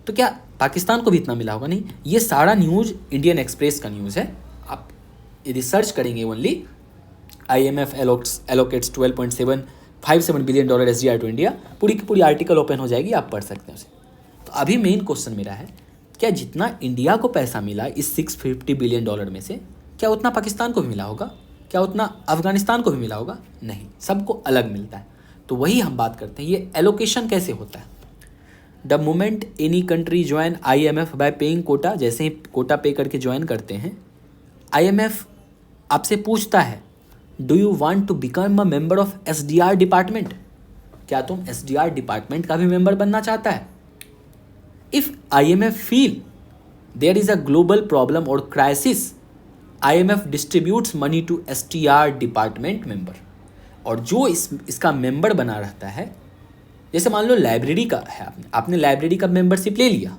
[SPEAKER 1] तो क्या पाकिस्तान को भी इतना मिला होगा? नहीं। ये सारा न्यूज़ इंडियन एक्सप्रेस का न्यूज़ है। आप यदि सर्च करेंगे only IMF allocates $12.757 billion SDR to India, पूरी की पूरी आर्टिकल ओपन हो जाएगी, आप पढ़ सकते हैं उसे। तो अभी मेन क्वेश्चन मेरा है, क्या जितना इंडिया को पैसा मिला इस $650 बिलियन में से, क्या उतना पाकिस्तान को भी मिला होगा? क्या उतना अफगानिस्तान को भी मिला होगा? नहीं, सबको अलग मिलता है। तो वही हम बात करते हैं, ये एलोकेशन कैसे होता है। The moment any country join IMF by paying quota, जैसे ही कोटा पे करके ज्वाइन करते हैं, IMF आपसे पूछता है, do you want to become a member of SDR department? क्या तुम SDR डिपार्टमेंट का भी मेंबर बनना चाहता है? If IMF feel there is a global problem और crisis, IMF distributes money to SDR department member. और जो इसका मेंबर बना रहता है, जैसे मान लो लाइब्रेरी का है, आपने लाइब्रेरी का मेंबरशिप ले लिया,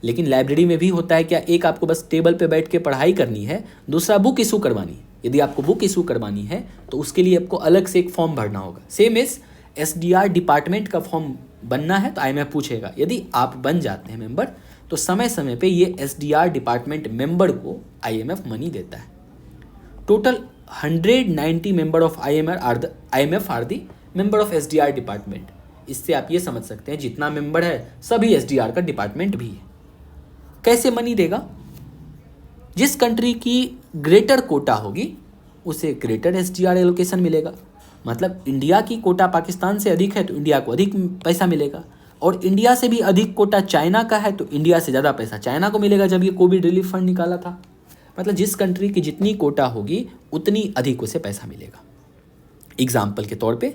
[SPEAKER 1] लेकिन लाइब्रेरी में भी होता है क्या, एक आपको बस टेबल पे बैठ के पढ़ाई करनी है, दूसरा बुक इशू करवानी है। यदि आपको बुक इशू करवानी है तो उसके लिए आपको अलग से एक फॉर्म भरना होगा। सेम इज SDR डिपार्टमेंट का फॉर्म बनना है तो IMF पूछेगा। यदि आप बन जाते हैं मेंबर तो समय समय पे ये SDR डिपार्टमेंट मेंबर को IMF मनी देता है। Total 190 member of IMF are the member of SDR department. इससे आप ये समझ सकते हैं जितना मेंबर है सभी SDR का डिपार्टमेंट भी है। कैसे मनी देगा? जिस कंट्री की ग्रेटर कोटा होगी उसे ग्रेटर SDR एलोकेशन मिलेगा। मतलब इंडिया की कोटा पाकिस्तान से अधिक है तो इंडिया को अधिक पैसा मिलेगा, और इंडिया से भी अधिक कोटा चाइना का है तो इंडिया से ज़्यादा पैसा चाइना को मिलेगा। जब ये कोविड रिलीफ फंड निकाला था, मतलब जिस कंट्री की जितनी कोटा होगी उतनी अधिक उसे पैसा मिलेगा। एग्जाम्पल के तौर पे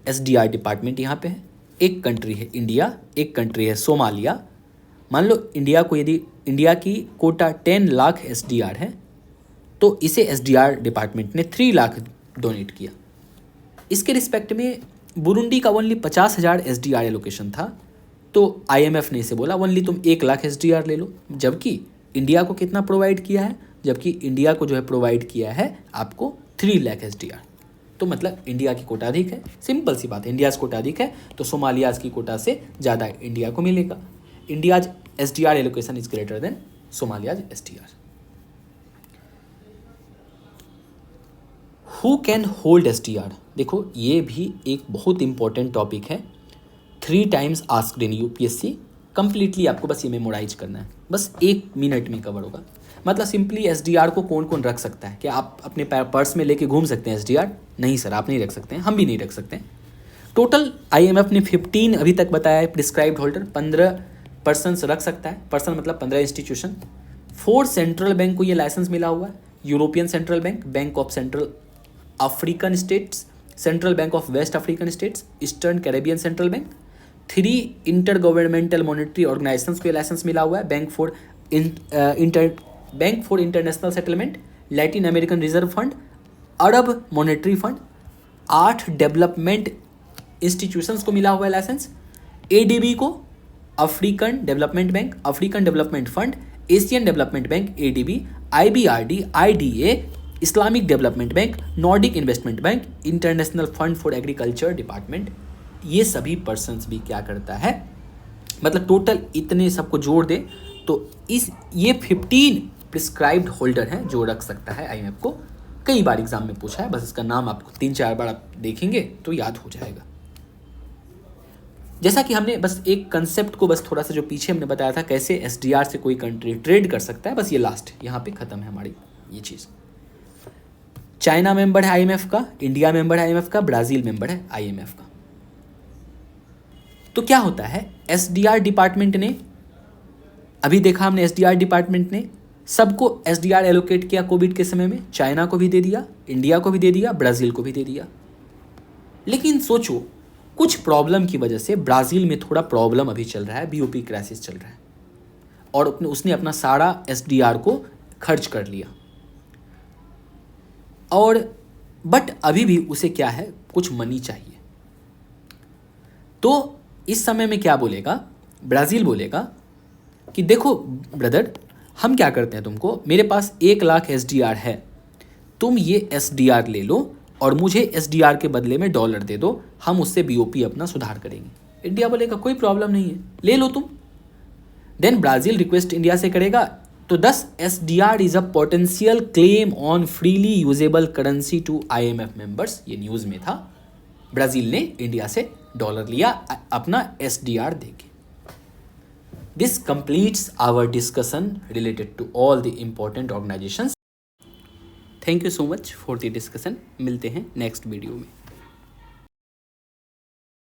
[SPEAKER 1] SDR डिपार्टमेंट यहाँ पे है, एक कंट्री है इंडिया, एक कंट्री है सोमालिया। मान लो इंडिया को, यदि इंडिया की कोटा 10 लाख SDR है तो इसे SDR डिपार्टमेंट ने 3 लाख डोनेट किया। इसके रिस्पेक्ट में बुरुंडी का ओनली 50,000 SDR एलोकेशन था, तो IMF ने इसे बोला ओनली तुम 1 लाख SDR ले लो। जबकि इंडिया को कितना प्रोवाइड किया है? जबकि इंडिया को जो है प्रोवाइड किया है आपको 3 लाख SDR। तो मतलब इंडिया की कोटा अधिक है। सिंपल सी बात है, इंडिया की कोटा अधिक है तो सोमालियाज की कोटा से ज़्यादा इंडिया को मिलेगा। India's SDR allocation is greater than Somalia's SDR। Who can hold SDR? देखो ये भी एक बहुत इंपॉर्टेंट टॉपिक है। 3 times asked in UPSC। Completely आपको बस ये मेमोराइज करना है, बस 1 मिनट में कवर होगा। मतलब सिंपली SDR को कौन कौन रख सकता है? क्या आप अपने पर्स में लेके घूम सकते हैं SDR? नहीं सर, आप नहीं रख सकते हैं, हम भी नहीं रख सकते हैं। टोटल IMF ने 15 अभी तक बताया है प्रिस्क्राइब्ड होल्डर, 15 पर्सन्स रख सकता है। पर्सन मतलब 15 इंस्टीट्यूशन। 4 सेंट्रल बैंक को ये लाइसेंस मिला हुआ है, European central bank, bank of central African states, central bank of west African states, eastern Caribbean central bank. 3 intergovernmental monetary organisations को लाइसेंस मिला हुआ है, bank for international settlement, Latin American reserve fund, Arab monetary fund. 8 development institutions को मिला हुआ है licence. ADB को African development bank, African development fund, Asian development bank ADB, IBRD, IDA, Islamic development bank, Nordic investment bank, international fund for agriculture department. ये सभी persons भी क्या करता है, मतलब टोटल इतने सबको जोड़ दे तो ये 15 प्रिस्क्राइब्ड होल्डर हैं जो रख सकता है IMF को। कई बार एग्जाम में पूछा है, बस इसका नाम आपको 3-4 बार आप देखेंगे तो याद हो जाएगा। जैसा कि हमने बस एक कंसेप्ट को बस थोड़ा सा जो पीछे हमने बताया था कैसे SDR से कोई कंट्री ट्रेड कर सकता है, बस ये लास्ट यहाँ पे ख़त्म है हमारी ये चीज़। चाइना मेंबर है IMF का, इंडिया मेंबर है IMF का, ब्राज़ील मेंबर है IMF का। तो क्या होता है, SDR डिपार्टमेंट ने, अभी देखा हमने SDR डिपार्टमेंट ने सबको SDR एलोकेट किया कोविड के समय में, चाइना को भी दे दिया, इंडिया को भी दे दिया, ब्राज़ील को भी दे दिया। लेकिन सोचो कुछ प्रॉब्लम की वजह से ब्राज़ील में थोड़ा प्रॉब्लम अभी चल रहा है, BOP क्राइसिस चल रहा है, और उसने अपना सारा SDR को खर्च कर लिया, और बट अभी भी उसे क्या है, कुछ मनी चाहिए। तो इस समय में क्या बोलेगा, ब्राज़ील बोलेगा कि देखो ब्रदर,
[SPEAKER 2] हम क्या करते हैं, तुमको मेरे पास 1,00,000 SDR है, तुम ये SDR ले लो और मुझे SDR के बदले में डॉलर दे दो, हम उससे BOP अपना सुधार करेंगे। इंडिया बोलेगा कोई प्रॉब्लम नहीं है, ले लो तुम। देन ब्राज़ील रिक्वेस्ट इंडिया से करेगा, तो दस SDR is a potential claim on freely usable currency to IMF members, ये न्यूज़ में था। ब्राज़ील ने इंडिया से डॉलर लिया अपना SDR देके। This completes our discussion related to all the important organisations.
[SPEAKER 1] Thank you so much for the discussion. मिलते हैं नेक्स्ट वीडियो में।